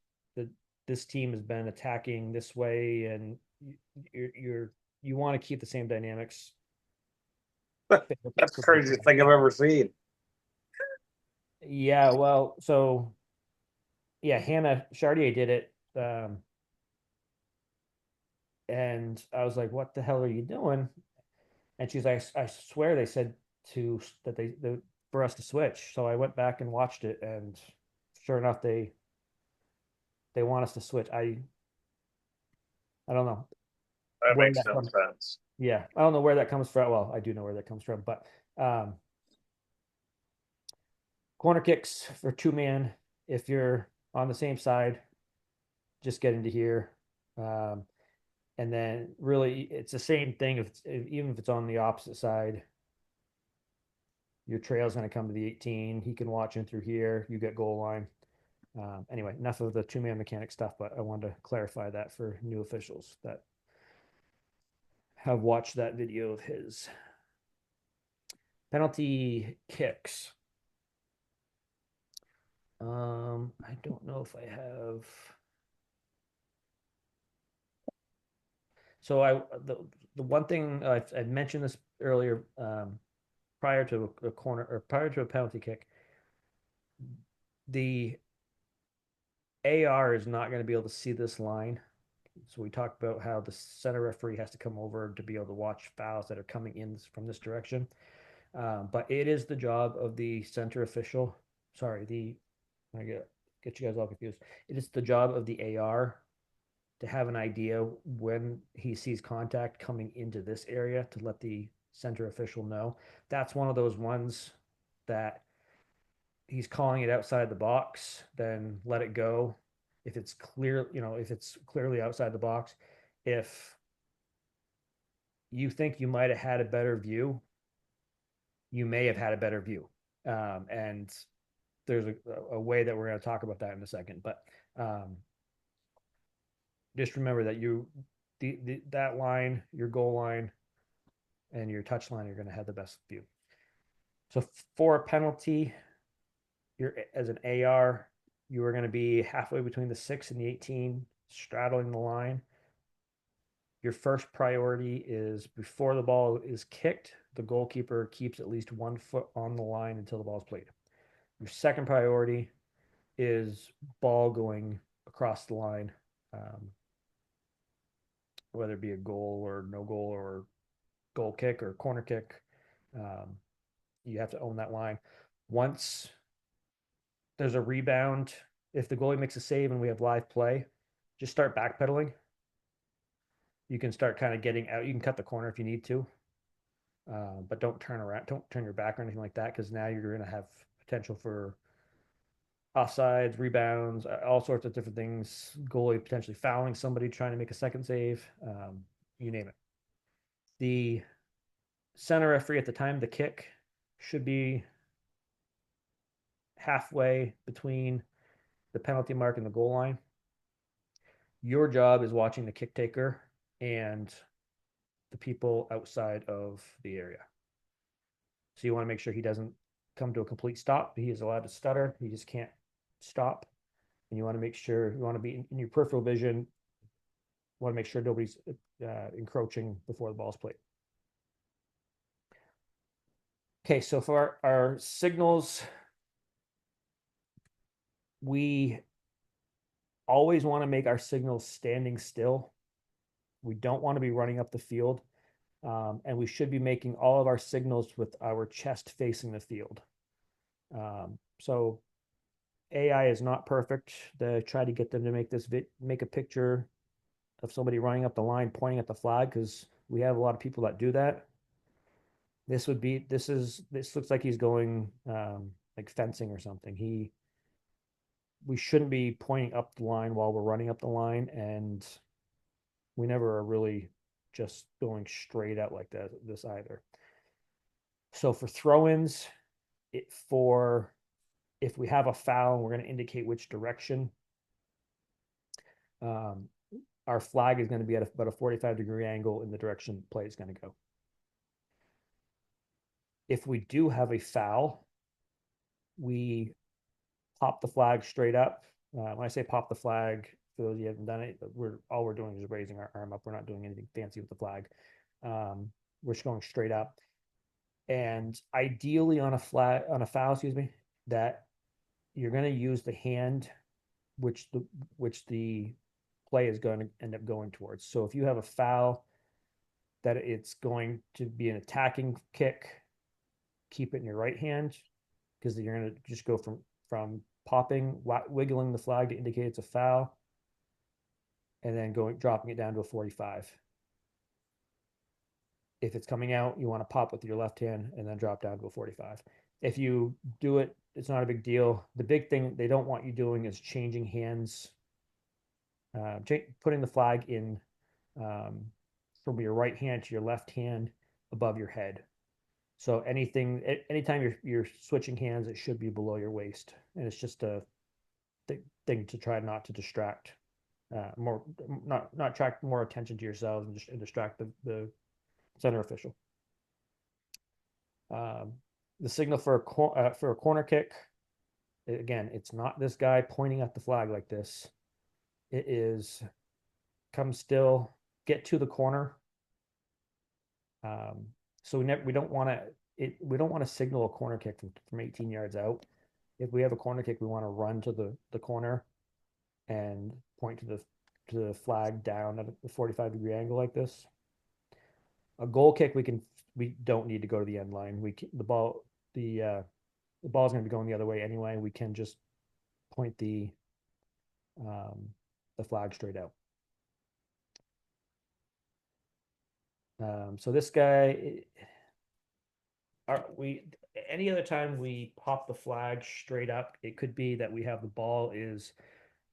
this team has been attacking this way, and you want to keep the same dynamics. That's the craziest thing I've ever seen. Yeah, well, so yeah, Hannah Chartier did it. And I was like, what the hell are you doing? And she's like, I swear they said for us to switch. So I went back and watched it, and sure enough, they want us to switch. I don't know. That makes no sense. Yeah, I don't know where that comes from. Well, I do know where that comes from, but corner kicks for two-man, if you're on the same side, just get into here. And then really it's the same thing even if it's on the opposite side. Your trail's going to come to the 18. He can watch in through here. You get goal line. Anyway, enough of the two-man mechanic stuff, but I wanted to clarify that for new officials that have watched that video of his. Penalty kicks. I don't know if I have. So the one thing I mentioned this earlier, prior to a corner or prior to a penalty kick, the AR is not going to be able to see this line. So we talked about how the center referee has to come over to be able to watch fouls that are coming in from this direction. But it is the job of the center official. Sorry, I get you guys all confused. It is the job of the AR to have an idea when he sees contact coming into this area to let the center official know. That's one of those ones that he's calling it outside the box, then let it go. If it's clear, if it's clearly outside the box, if you think you might have had a better view, you may have had a better view. And there's a way that we're going to talk about that in a second, but just remember that that line, your goal line, and your touch line are going to have the best view. So for a penalty, as an AR, you are going to be halfway between the 6 and the 18, straddling the line. Your first priority is before the ball is kicked, the goalkeeper keeps at least 1 foot on the line until the ball is played. Your second priority is ball going across the line, whether it be a goal or no goal or goal kick or corner kick. Um, you have to own that line. Once there's a rebound, if the goalie makes a save and we have live play, just start backpedaling. You can start kind of getting out. You can cut the corner if you need to, but don't turn around. Don't turn your back or anything like that, because now you're going to have potential for offsides, rebounds, all sorts of different things. Goalie potentially fouling somebody trying to make a second save. You name it. The center referee at the time the kick should be halfway between the penalty mark and the goal line. Your job is watching the kick taker and the people outside of the area. So you want to make sure he doesn't come to a complete stop. He is allowed to stutter. He just can't stop. And you want to make sure, you want to be in your peripheral vision. You want to make sure nobody's encroaching before the ball's played. Okay, so for our signals, we always want to make our signals standing still. We don't want to be running up the field. And we should be making all of our signals with our chest facing the field. So AI is not perfect. They try to get them to make a picture of somebody running up the line pointing at the flag, because we have a lot of people that do that. This looks like he's going like fencing or something. We shouldn't be pointing up the line while we're running up the line, and we never are really just going straight out like this either. So for throw-ins, if we have a foul, we're going to indicate which direction. Our flag is going to be at about a 45-degree angle in the direction play is going to go. If we do have a foul, we pop the flag straight up. When I say pop the flag, for those of you who haven't done it, all we're doing is raising our arm up. We're not doing anything fancy with the flag. We're just going straight up. And ideally on a foul, excuse me, that you're going to use the hand which the play is going to end up going towards. So if you have a foul that it's going to be an attacking kick, keep it in your right hand, because you're going to just go from popping, wiggling the flag to indicate it's a foul, and then dropping it down to a 45. If it's coming out, you want to pop with your left hand and then drop down to a 45. If you do it, it's not a big deal. The big thing they don't want you doing is changing hands, putting the flag in from your right hand to your left hand above your head. So anytime you're switching hands, it should be below your waist, and it's just a thing to try not to distract not attract more attention to yourselves and distract the center official. The signal for a corner kick, again, it's not this guy pointing at the flag like this. It is come still, get to the corner. So we don't want to signal a corner kick from 18 yards out. If we have a corner kick, we want to run to the corner and point to the flag down at a 45-degree angle like this. A goal kick, we don't need to go to the end line. The ball's going to be going the other way anyway. We can just point the flag straight out. So this guy, any other time we pop the flag straight up, it could be that we have the ball is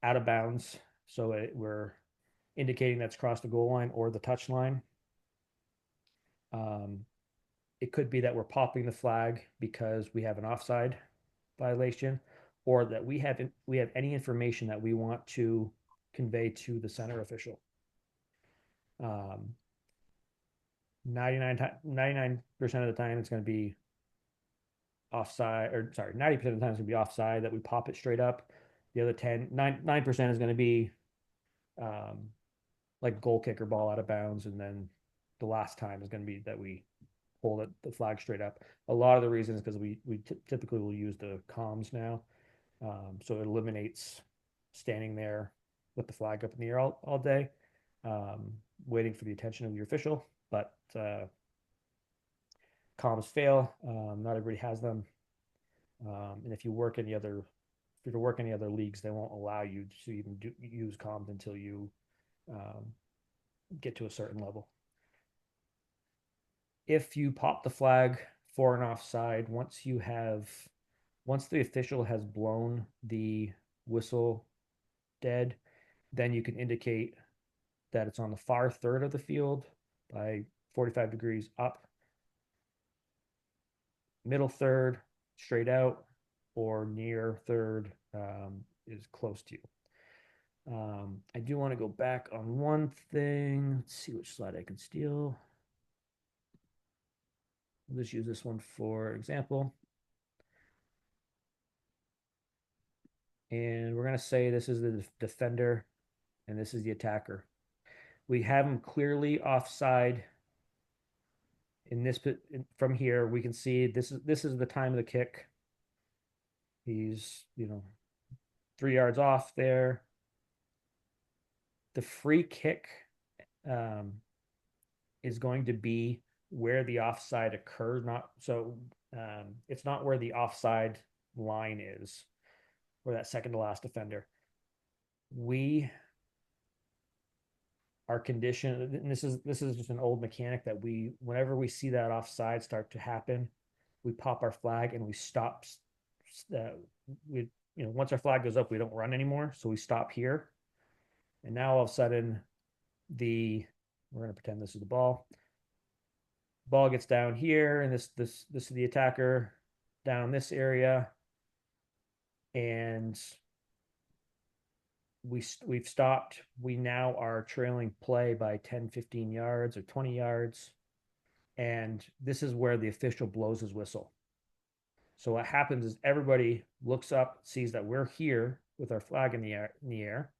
out of bounds, so we're indicating that's crossed the goal line or the touch line. It could be that we're popping the flag because we have an offside violation, or that we have any information that we want to convey to the center official. 99% of the time it's going to be offside, or sorry, 90% of the time it's going to be offside that we pop it straight up. The other 9% is going to be like goal kick or ball out of bounds, and then the last time is going to be that we hold the flag straight up. A lot of the reason is because we typically will use the comms now, so it eliminates standing there with the flag up in the air all day, waiting for the attention of your official. But comms fail. Not everybody has them, and if you work any other leagues, they won't allow you to even use comms until you get to a certain level. If you pop the flag for an offside, once the official has blown the whistle dead, then you can indicate that it's on the far third of the field by 45 degrees up, middle third, straight out, or near third is close to you. I do want to go back on one thing. Let's see which slide I can steal. We'll just use this one for example. And we're going to say this is the defender and this is the attacker. We have him clearly offside. In this, from here, we can see this is the time of the kick. He's 3 yards off there. The free kick is going to be where the offside occurs. It's not where the offside line is, or that second to last defender. We are conditioned, and this is just an old mechanic that whenever we see that offside start to happen, we pop our flag and we stop. Once our flag goes up, we don't run anymore, so we stop here. And now all of a sudden, we're going to pretend this is the ball. Ball gets down here, and this is the attacker down this area, and we've stopped. We now are trailing play by 10, 15 yards or 20 yards. And this is where the official blows his whistle. So what happens is everybody looks up, sees that we're here with our flag in the air,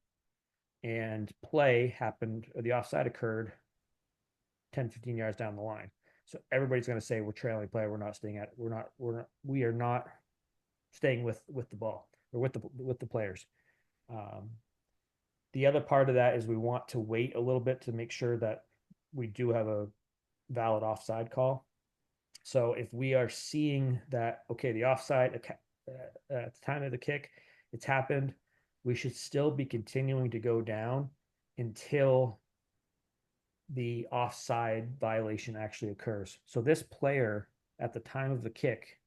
and play happened, or the offside occurred 10, 15 yards down the line. So everybody's going to say we're trailing play. We're not staying at. We are not staying with the ball or with the players. The other part of that is we want to wait a little bit to make sure that we do have a valid offside call. So if we are seeing that, okay, the offside at the time of the kick, it's happened, we should still be continuing to go down until the offside violation actually occurs. So this player at the time of the kick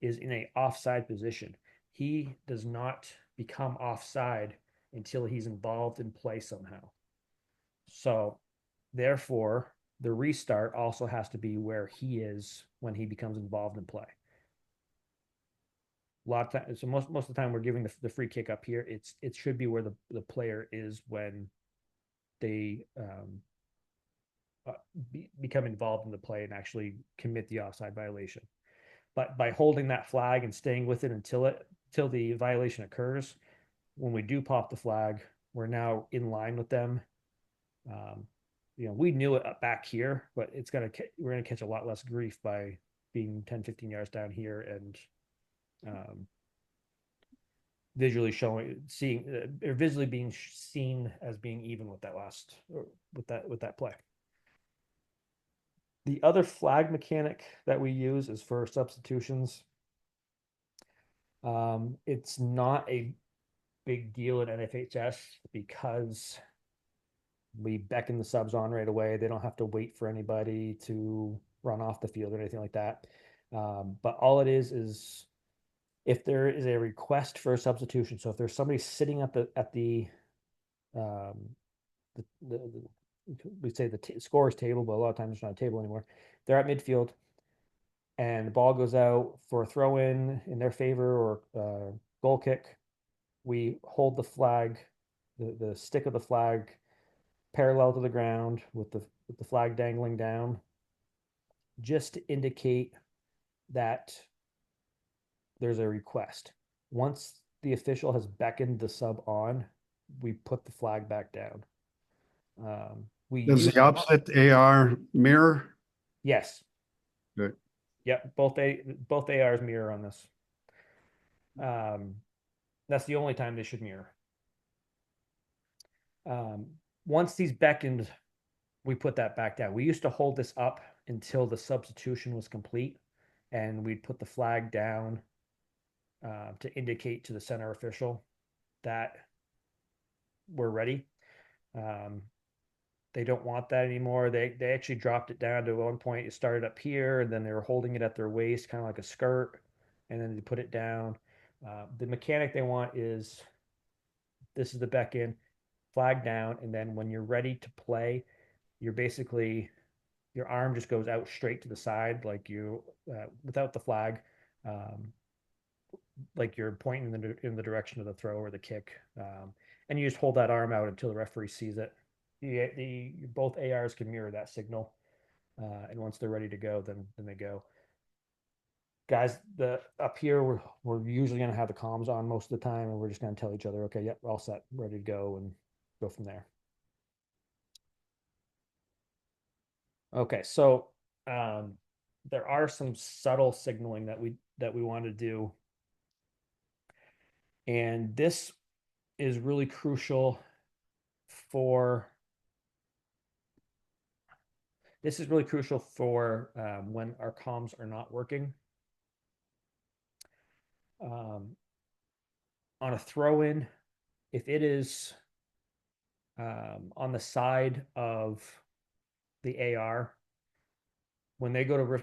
is in a offside position. He does not become offside until he's involved in play somehow. So therefore, the restart also has to be where he is when he becomes involved in play. A lot of times, so most of the time we're giving the free kick up here. It should be where the player is when they become involved in the play and actually commit the offside violation. But by holding that flag and staying with it until the violation occurs, when we do pop the flag, we're now in line with them. We knew it back here, but we're gonna catch a lot less grief by being 10, 15 yards down here and visually being seen as being even with that play. The other flag mechanic that we use is for substitutions. It's not a big deal at NFHS because we beckon the subs on right away. They don't have to wait for anybody to run off the field or anything like that. But all it is if there is a request for a substitution. So if there's somebody sitting at the we say the scorer's table, but a lot of times it's not a table anymore. They're at midfield, and the ball goes out for a throw in their favor or goal kick. We hold the flag, the stick of the flag, parallel to the ground with the flag dangling down, just to indicate that there's a request. Once the official has beckoned the sub on, we put the flag back down. Does the opposite AR mirror? Yes. Yep, both ARs mirror on this. That's the only time they should mirror. Once these beckoned, we put that back down. We used to hold this up until the substitution was complete, and we'd put the flag down to indicate to the center official that we're ready. They don't want that anymore. They actually dropped it down to one point. It started up here, and then they were holding it at their waist, kind of like a skirt, and then they put it down. The mechanic they want is this is the beck in, flag down, and then when you're ready to play, you're basically your arm just goes out straight to the side, like you without the flag, um, like you're pointing in the direction of the throw or the kick, and you just hold that arm out until the referee sees it. Both ARs can mirror that signal, and once they're ready to go, then they go. Guys, the up here we're usually going to have the comms on most of the time, and we're just going to tell each other, okay, yep, we're all set, ready to go, and go from there. Okay, so there are some subtle signaling that we want to do, and this is really crucial for when our comms are not working. On a throw in, if it is on the side of the AR, when they go to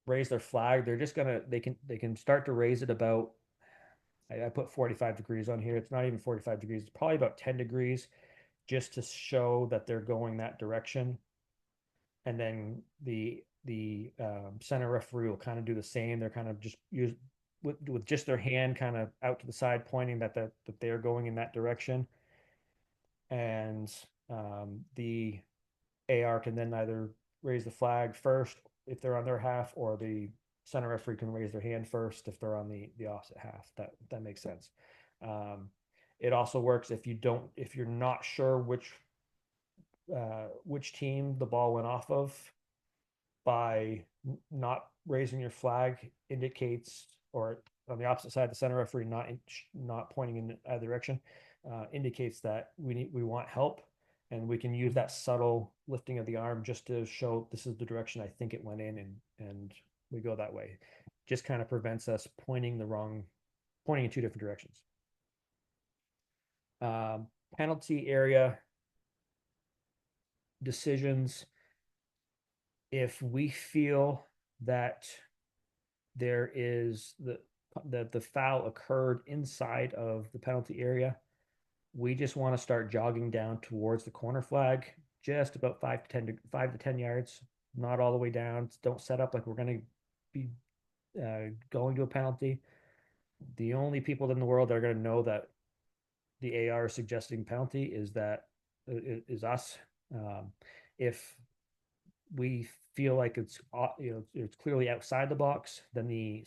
raise their flag, they're just gonna they can start to raise it about. I put 45 degrees on here. It's not even 45 degrees. It's probably about 10 degrees, just to show that they're going that direction. And then the center referee will kind of do the same. They're kind of just use with just their hand kind of out to the side, pointing that they're going in that direction. And the AR can then either raise the flag first if they're on their half, or the center referee can raise their hand first if they're on the opposite half. That makes sense. It also works if you're not sure which team the ball went off of. By not raising your flag indicates, or on the opposite side, the center referee not pointing in either direction, indicates that we want help, and we can use that subtle lifting of the arm just to show this is the direction I think it went in, and we go that way. Just kind of prevents us pointing in two different directions. Penalty area decisions. If we feel that there is that the foul occurred inside of the penalty area, we just want to start jogging down towards the corner flag, just about 5 to 10 yards, not all the way down. Don't set up like we're going to be going to a penalty. The only people in the world that are going to know that the AR is suggesting penalty is us. If we feel like it's it's clearly outside the box, then the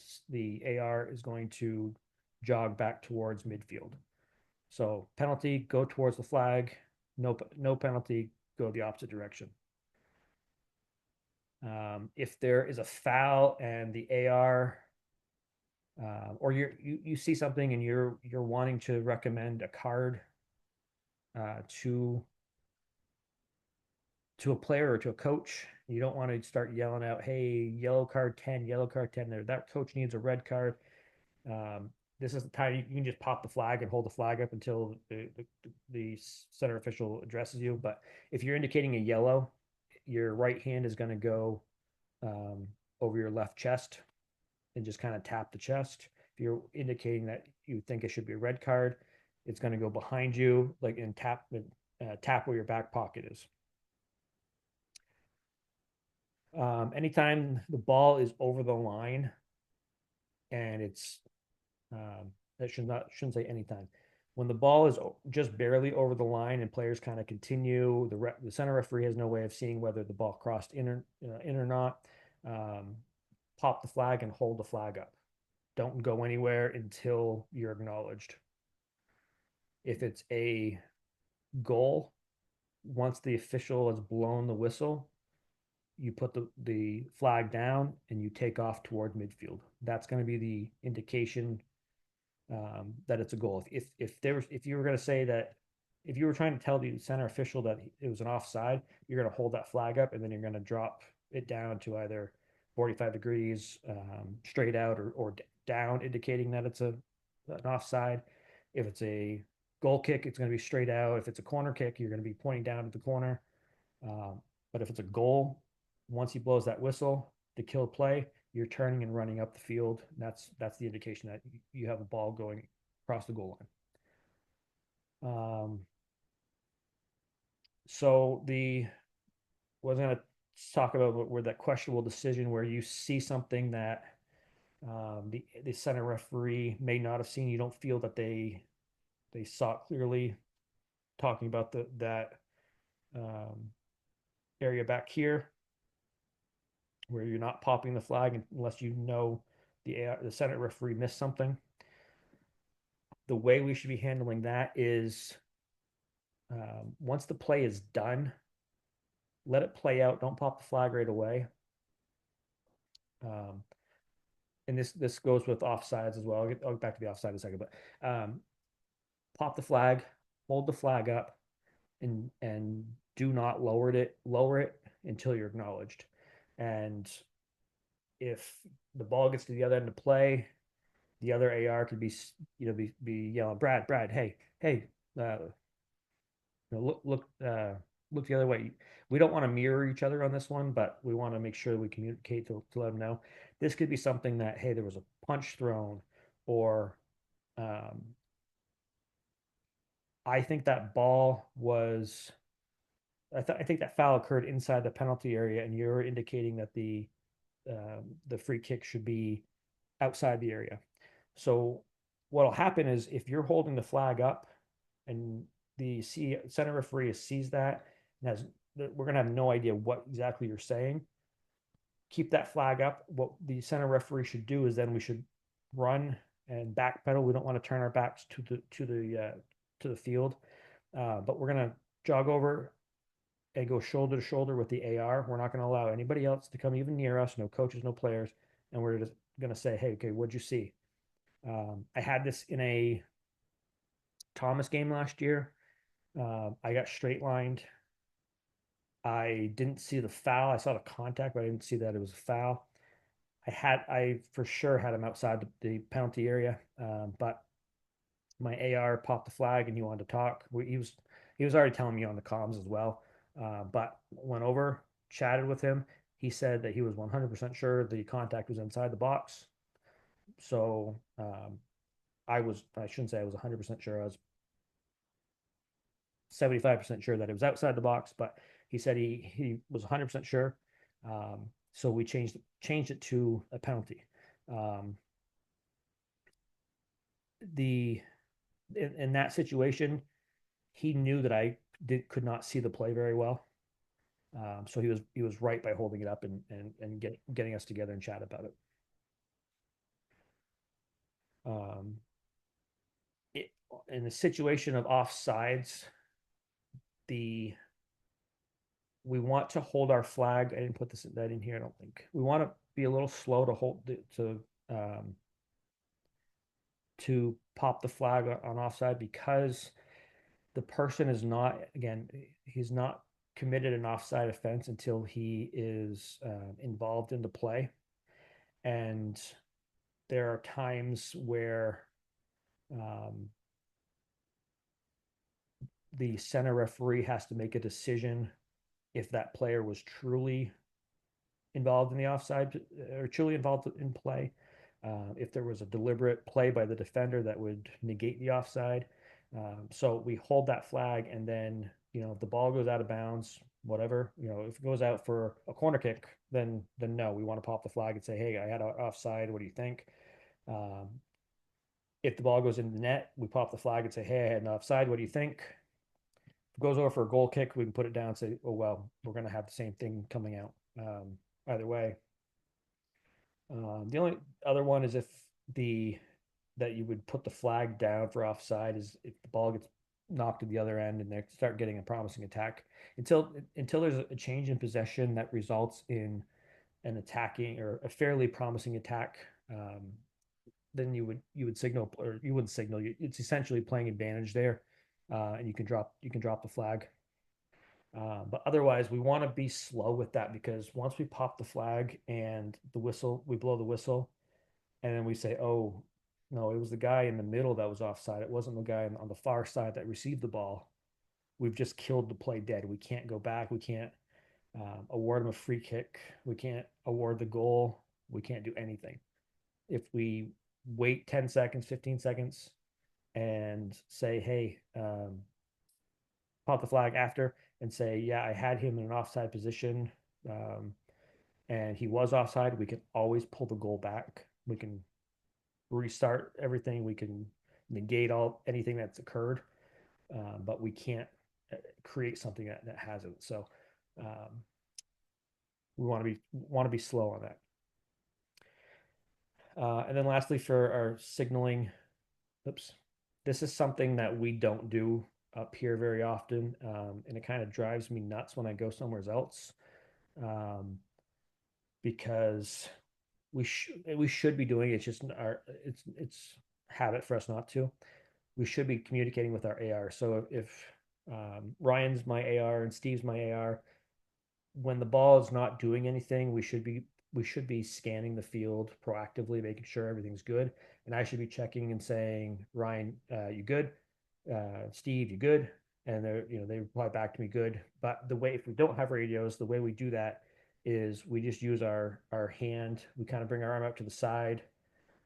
AR is going to jog back towards midfield. So penalty, go towards the flag. No penalty, go the opposite direction. If there is a foul and the AR, or you see something and you're wanting to recommend a card to a player or to a coach, you don't want to start yelling out, "Hey, yellow card 10, yellow card 10." There, that coach needs a red card. This is the time you can just pop the flag and hold the flag up until the center official addresses you. But if you're indicating a yellow, your right hand is going to go over your left chest and just kind of tap the chest. If you're indicating that you think it should be a red card, it's going to go behind you, like, and tap where your back pocket is. Anytime the ball is over the line, and it's that shouldn't say anytime. When the ball is just barely over the line and players kind of continue, the center referee has no way of seeing whether the ball crossed in or not. Pop the flag and hold the flag up. Don't go anywhere until you're acknowledged. If it's a goal, once the official has blown the whistle, you put the flag down and you take off toward midfield. That's going to be the indication that it's a goal. If you were going to say that, if you were trying to tell the center official that it was an offside, you're going to hold that flag up and then you're going to drop it down to either 45 degrees straight out or down, indicating that it's an offside. If it's a goal kick, it's going to be straight out. If it's a corner kick, you're going to be pointing down to the corner. But if it's a goal, once he blows that whistle to kill play, you're turning and running up the field. That's the indication that you have a ball going across the goal line. So the was going to talk about where that questionable decision where you see something that the center referee may not have seen. You don't feel that they saw it clearly. Talking about that area back here where you're not popping the flag unless you know the center referee missed something. The way we should be handling that is once the play is done, let it play out. Don't pop the flag right away. And this goes with offsides as well. I'll get back to the offside in a second, but pop the flag, hold the flag up, and do not lower it until you're acknowledged. And if the ball gets to the other end of play, the other AR could be yelling, Brad, hey, look the other way. We don't want to mirror each other on this one, but we want to make sure we communicate to let them know. This could be something that, hey, there was a punch thrown, or I think that ball was. I think that foul occurred inside the penalty area, and you're indicating that the free kick should be outside the area. So what'll happen is if you're holding the flag up and the center referee sees that and we're going to have no idea what exactly you're saying, keep that flag up. What the center referee should do is then we should run and backpedal. We don't want to turn our backs to the field, but we're going to jog over and go shoulder to shoulder with the AR. We're not going to allow anybody else to come even near us, no coaches, no players. And we're just going to say, hey, okay, what'd you see? I had this in a Thomas game last year. I got straight lined. I didn't see the foul. I saw the contact, but I didn't see that it was a foul. I for sure had him outside the penalty area, but my AR popped the flag and he wanted to talk. He was already telling me on the comms as well. But went over, chatted with him. He said that he was 100% sure the contact was inside the box. So I shouldn't say I was 100% sure. I was 75% sure that it was outside the box, but he said he was 100% sure. So we changed it to a penalty. In that situation, he knew that I could not see the play very well. So he was right by holding it up and getting us together and chat about it. In the situation of offsides, we want to hold our flag. I didn't put that in here. I don't think we want to be a little slow to hold to pop the flag on offside because the person is not, again, he's not committed an offside offense until he is involved in the play. And there are times where the center referee has to make a decision if that player was truly involved in the offside or truly involved in play. If there was a deliberate play by the defender that would negate the offside. So we hold that flag, and then if the ball goes out of bounds, whatever, if it goes out for a corner kick, then no, we want to pop the flag and say, hey, I had an offside. What do you think? If the ball goes in the net, we pop the flag and say, hey, I had an offside. What do you think? If it goes over for a goal kick, we can put it down and say, oh, well, we're going to have the same thing coming out either way. The only other one is that you would put the flag down for offside is if the ball gets knocked at the other end and they start getting a promising attack until there's a change in possession that results in an attacking or a fairly promising attack. Then you would signal, or you wouldn't signal. It's essentially playing advantage there, and you can drop the flag. But otherwise, we want to be slow with that because once we pop the flag and the whistle, we blow the whistle, and then we say, "Oh, no, it was the guy in the middle that was offside. It wasn't the guy on the far side that received the ball." We've just killed the play dead. We can't go back. We can't award him a free kick. We can't award the goal. We can't do anything. If we wait 10 seconds, 15 seconds, and say, "Hey, pop the flag after," and say, "Yeah, I had him in an offside position, um, and he was offside," we can always pull the goal back. We can restart everything. We can negate anything that's occurred, but we can't create something that hasn't. So we want to be slow on that. And then lastly, for our signaling, oops, this is something that we don't do up here very often, and it kind of drives me nuts when I go somewhere else, um, because we should be doing it. It's just it's habit for us not to. We should be communicating with our AR. So if Ryan's my AR and Steve's my AR, when the ball is not doing anything, we should be scanning the field proactively, making sure everything's good. And I should be checking and saying, "Ryan, you good? Steve, you good?" And they reply back to me, "Good." But if we don't have radios, the way we do that is we just use our hand. We kind of bring our arm out to the side,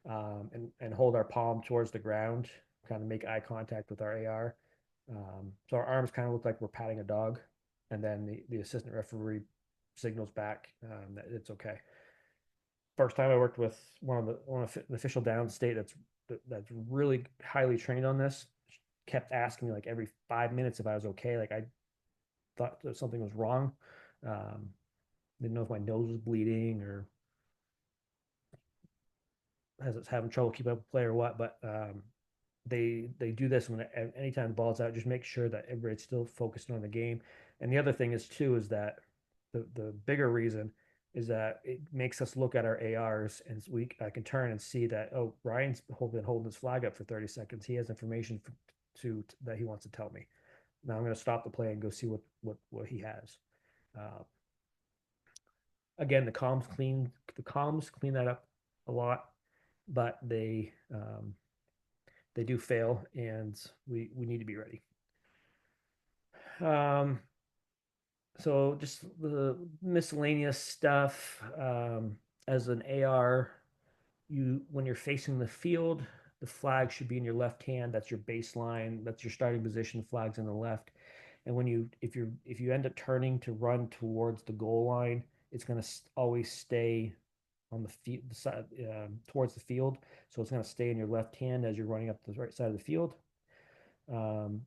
and hold our palm towards the ground, kind of make eye contact with our AR. So our arms kind of look like we're patting a dog, and then the assistant referee signals back that it's okay. First time I worked with one of the official downstate that's really highly trained on this, kept asking me like every 5 minutes if I was okay. Like I thought that something was wrong. Um, didn't know if my nose was bleeding or having trouble keeping up with play or what. But they do this when anytime the ball's out, just make sure that everybody's still focused on the game. And the other thing is too is that the bigger reason is that it makes us look at our ARs, and I can turn and see that, oh, Ryan's been holding his flag up for 30 seconds. He has information that he wants to tell me. Now I'm going to stop the play and go see what he has. Uh, Again, the comms clean that up a lot, but they do fail, and we need to be ready. Um, so just the miscellaneous stuff. As an AR, when you're facing the field, the flag should be in your left hand. That's your baseline. That's your starting position. The flag's in the left. And if you end up turning to run towards the goal line, it's going to always stay on the side, towards the field. So it's going to stay in your left hand as you're running up the right side of the field. Um,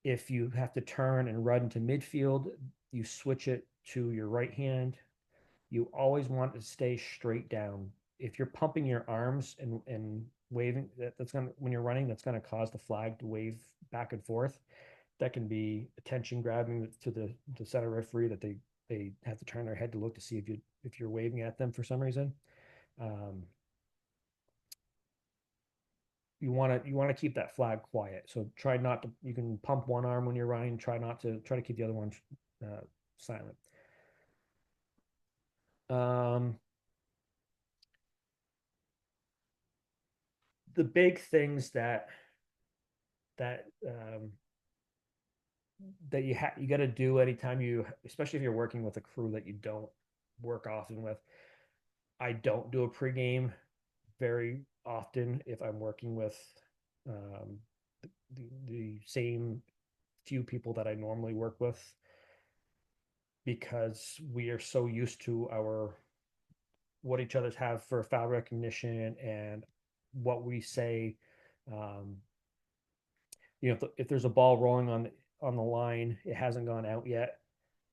if you have to turn and run to midfield, you switch it to your right hand. You always want to stay straight down. If you're pumping your arms and waving, that's gonna when you're running, that's gonna cause the flag to wave back and forth. That can be attention grabbing to the center referee, that they have to turn their head to look to see if you're waving at them for some reason. Um, you want to keep that flag quiet. So try not to. You can pump one arm when you're running. Try to keep the other one silent. Um, the big things that you got to do anytime especially if you're working with a crew that you don't work often with. I don't do a pregame very often if I'm working with um, the same few people that I normally work with, because we are so used to what each other's have for foul recognition and what we say. Um, if there's a ball rolling on the line, it hasn't gone out yet.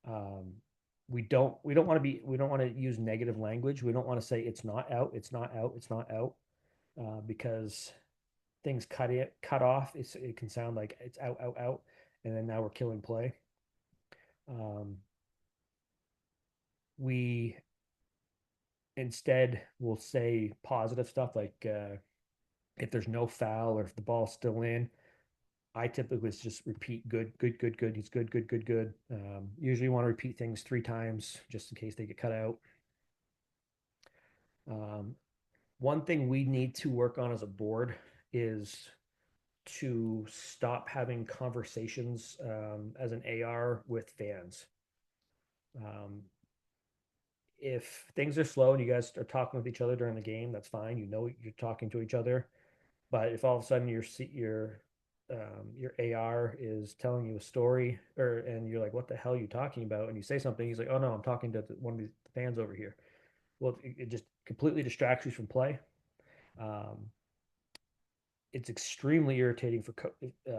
Um, we don't want to use negative language. We don't want to say it's not out, it's not out, it's not out, because things cut off, it can sound like it's out, out, out, and then now we're killing play. We instead will say positive stuff like if there's no foul or if the ball's still in. I typically just repeat good, good, good, good. He's good, good, good, good. Usually want to repeat things 3 times just in case they get cut out. One thing we need to work on as a board is to stop having conversations as an AR with fans. If things are slow and you guys are talking with each other during the game, that's fine. You know you're talking to each other. But if all of a sudden your AR is telling you a story, and you're like, "What the hell are you talking about?" and you say something, he's like, "Oh no, I'm talking to one of the fans over here." Well, it just completely distracts you from play. Um, it's extremely irritating for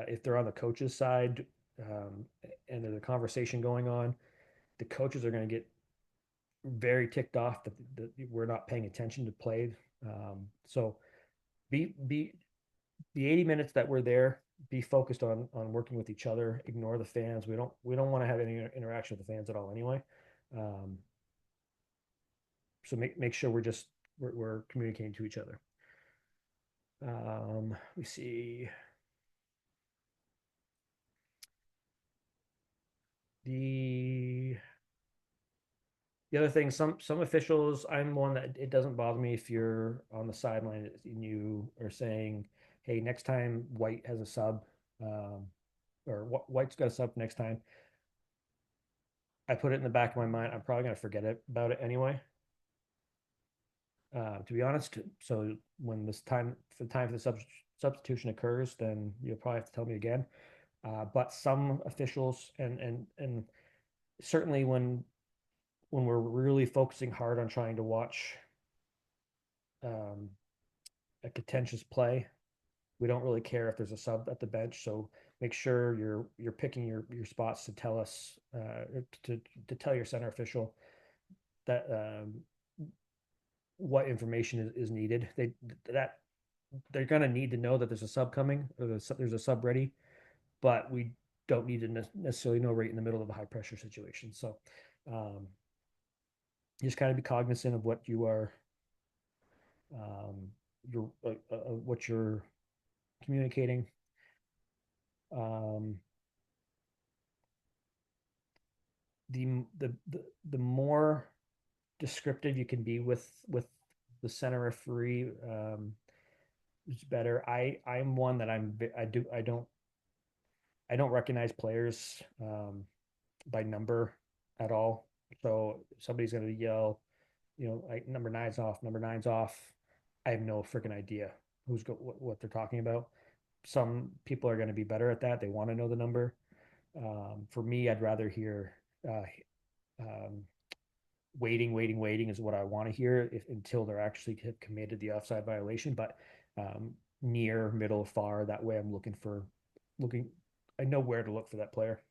if they're on the coach's side, and there's a conversation going on. The coaches are going to get very ticked off that we're not paying attention to play. So be the 80 minutes that we're there, be focused on working with each other. Ignore the fans. We don't want to have any interaction with the fans at all anyway. Um, so make sure we're communicating to each other. We see the other thing. Some officials, I'm one that it doesn't bother me if you're on the sideline and you are saying, "Hey, next time White has a sub, or White's got a sub next time." I put it in the back of my mind. I'm probably gonna forget about it anyway. To be honest, so when the time for the substitution occurs, then you'll probably have to tell me again. But some officials and certainly when we're really focusing hard on trying to watch um, a contentious play, we don't really care if there's a sub at the bench. So make sure you're picking your spots to tell us to tell your center official that what information is needed. They're going to need to know that there's a sub coming or there's a sub ready, but we don't need to necessarily know right in the middle of a high pressure situation. So um, just kind of be cognizant of what you are your what you're communicating. Um, the more descriptive you can be with the center referee, is better. I'm one that I don't recognize players by number at all. So somebody's going to yell, like number nine's off, number nine's off. I have no freaking idea what they're talking about. Some people are going to be better at that. They want to know the number. For me, I'd rather hear uh, um, waiting is what I want to hear until they're actually have committed the offside violation. But near, middle, far, that way I'm looking. I know where to look for that player.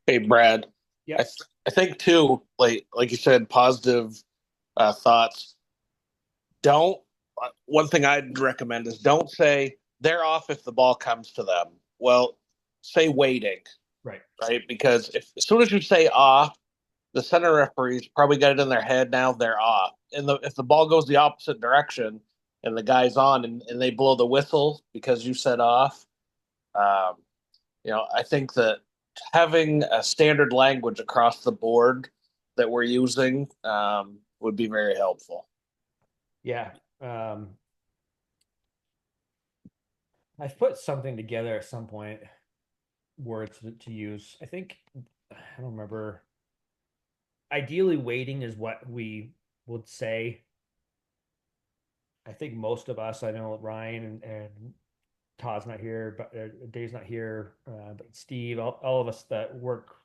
Hey, Brad. Yeah. I think too, like you said, positive thoughts. Don't. One thing I'd recommend is don't say they're off if the ball comes to them. Well, say waiting, Right. right? Because if as soon as you say off, the center referees probably got it in their head now they're off. And if the ball goes the opposite direction and the guy's on and they blow the whistle because you said off, um, I think that having a standard language across the board that we're using would be very helpful. Yeah. I've put something together at some point, words to use. I think I don't remember. Ideally, waiting is what we would say. I think most of us, I know Ryan and Todd's not here, but Dave's not here, but Steve, all of us that work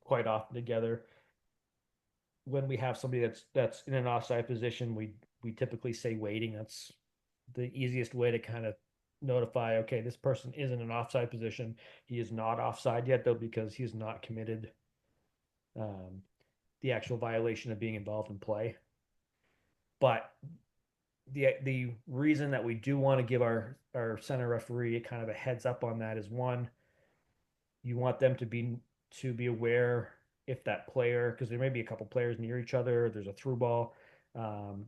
quite often together, when we have somebody that's in an offside position, we typically say waiting. That's the easiest way to kind of notify, okay, this person is in an offside position. He is not offside yet though, because he's not committed um, the actual violation of being involved in play. But the reason that we do want to give our center referee kind of a heads up on that is, one, you want them to be aware if that player, because there may be a couple players near each other, there's a through ball, and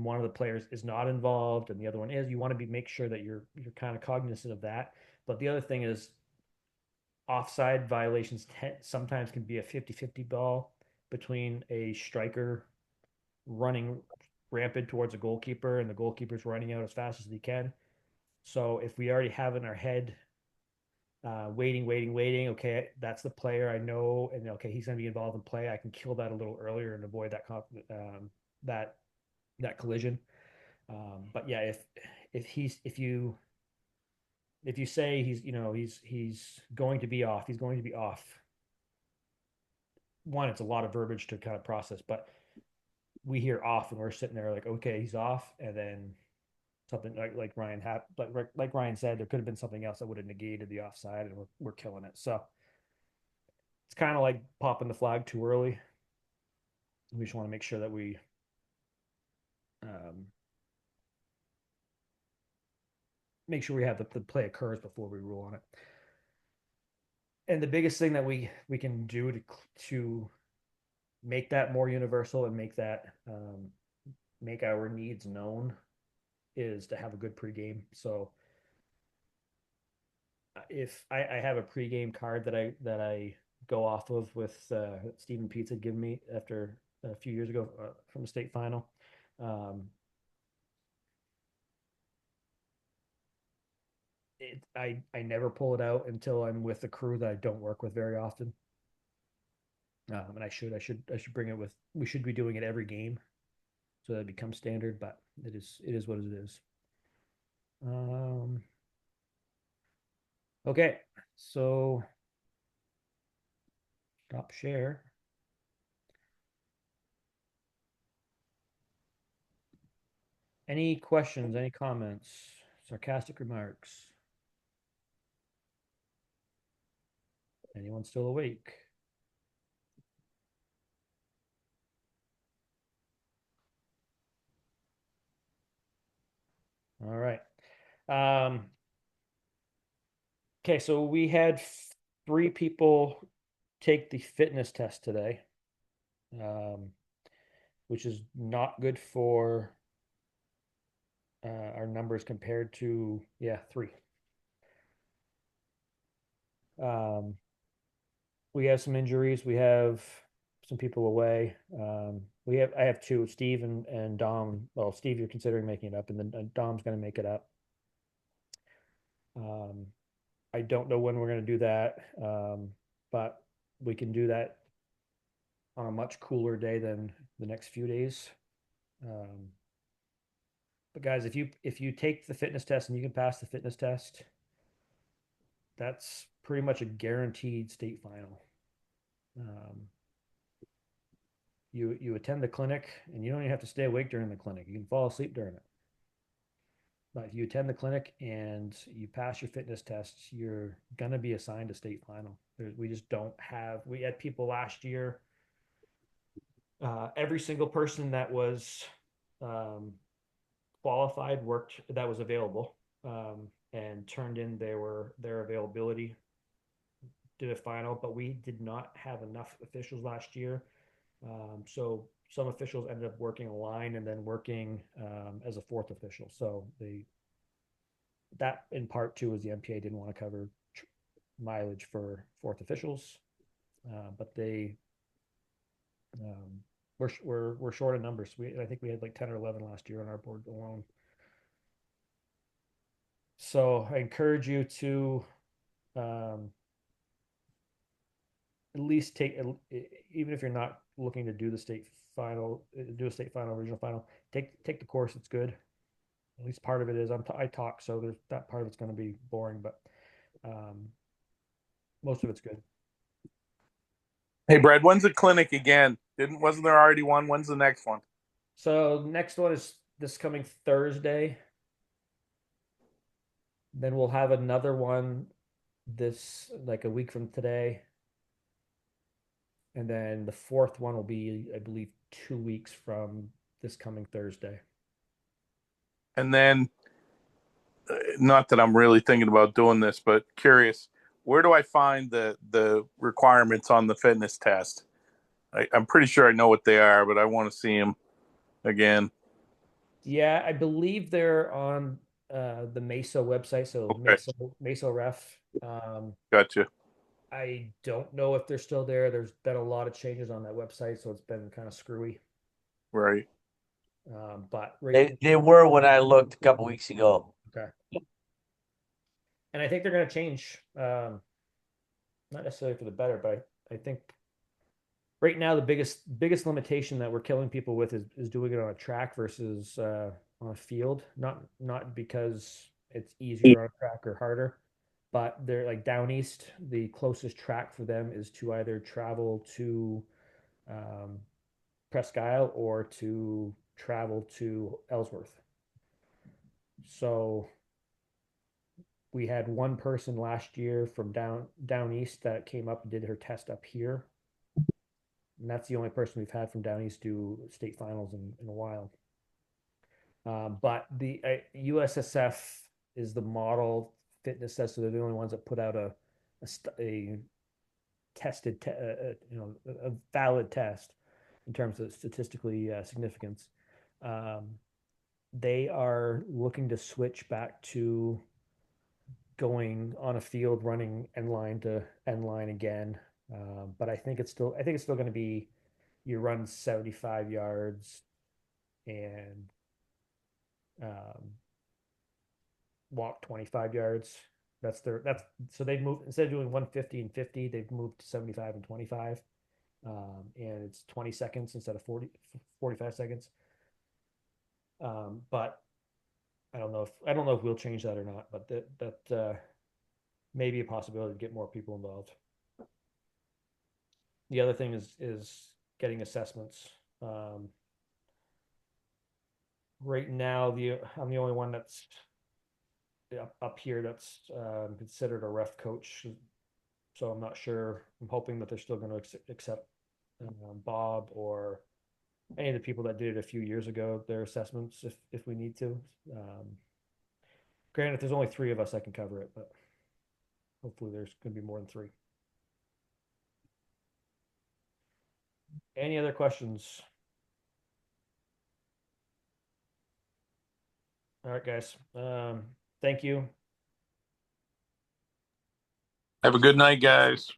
one of the players is not involved and the other one is. You want to be make sure that you're kind of cognizant of that. But the other thing is, offside violations sometimes can be a 50-50 ball between a striker running rampant towards a goalkeeper and the goalkeeper's running out as fast as he can. So if we already have in our head, waiting, okay, that's the player I know, and okay, he's going to be involved in play, I can kill that a little earlier and avoid that that collision. But yeah, if you say he's going to be off, he's going to be off. One, it's a lot of verbiage to kind of process, but we hear off and we're sitting there like, okay, he's off, and then something like Ryan said, there could have been something else that would have negated the offside, and we're killing it. So it's kind of like popping the flag too early. We just want to make sure that we um, make sure we have the play occurs before we rule on it. And the biggest thing that we can do to make that more universal and make our needs known is to have a good pregame. So if I have a pregame card that I go off of with Stephen Peets had given me after a few years ago from the state final. I never pull it out until I'm with a crew that I don't work with very often. And I should bring it with. We should be doing it every game, so that it becomes standard. But it is what it is. Okay, so stop share. Any questions? Any comments? Sarcastic remarks? Anyone still awake? All right. Okay, so we had three people take the fitness test today, um, which is not good for our numbers compared to, yeah, three. Um, we have some injuries. We have some people away. I have two, Steve and Dom. Well, Steve, you're considering making it up, and then Dom's going to make it up. Um, I don't know when we're going to do that, but we can do that on a much cooler day than the next few days. Um, but guys, if you take the fitness test and you can pass the fitness test, that's pretty much a guaranteed state final. Um, you attend the clinic, and you don't even have to stay awake during the clinic. You can fall asleep during it. But if you attend the clinic and you pass your fitness tests, you're gonna be assigned a state final. We just don't have. We had people last year. Every single person that was um, qualified worked that was available, and turned in their availability, did a final, but we did not have enough officials last year. So some officials ended up working a line and then working as a fourth official. So that in part too is the MPA didn't want to cover mileage for fourth officials, but um, we're short of numbers. I think we had like 10 or 11 last year on our board alone. So I encourage you to um, at least even if you're not looking to do the state final, do a state final, regional final, take the course. It's good. At least part of it is. I talk, so there's that part of it's going to be boring, but um, most of it's good. Hey, Brad, when's the clinic again? Wasn't there already one? When's the next one? So next one is this coming Thursday. Then we'll have another one this like a week from today. And then the fourth one will be, I believe, 2 weeks from this coming Thursday. And then, not that I'm really thinking about doing this, but curious, where do I find the requirements on the fitness test? I'm pretty sure I know what they are, but I want to see them again. Yeah, I believe they're on the Mesa website, so Okay, Mesa Ref. gotcha. I don't know if they're still there. There's been a lot of changes on that website, so it's been kind of screwy. Right. But right, They were when I looked a couple weeks ago. okay. And I think they're going to change, not necessarily for the better, but I think right now the biggest limitation that we're killing people with is doing it on a track versus on a field. Not because it's easier on a track or harder, but they're like down east. The closest track for them is to either travel to um, Presque Isle or to travel to Ellsworth. So we had one person last year from down east that came up and did her test up here, and that's the only person we've had from down east do state finals in a while. But the USSF is the model fitness test, so they're the only ones that put out a tested, a valid test in terms of statistically significance. Um, they are looking to switch back to going on a field running end line to end line again. But I think it's still going to be you run 75 yards and um, walk 25 yards. That's so they've moved instead of doing 150 and 50, they've moved to 75 and 25. And it's 20 seconds instead of 45 seconds. But I don't know if we'll change that or not, but that may be a possibility to get more people involved. The other thing is getting assessments. Right now, I'm the only one that's up here that's considered a ref coach, so I'm not sure. I'm hoping that they're still going to accept Bob or any of the people that did it a few years ago, their assessments if we need to. Granted, if there's only three of us, I can cover it, but hopefully there's going to be more than three. Any other questions? All right, guys. Thank you. Have a good night, guys.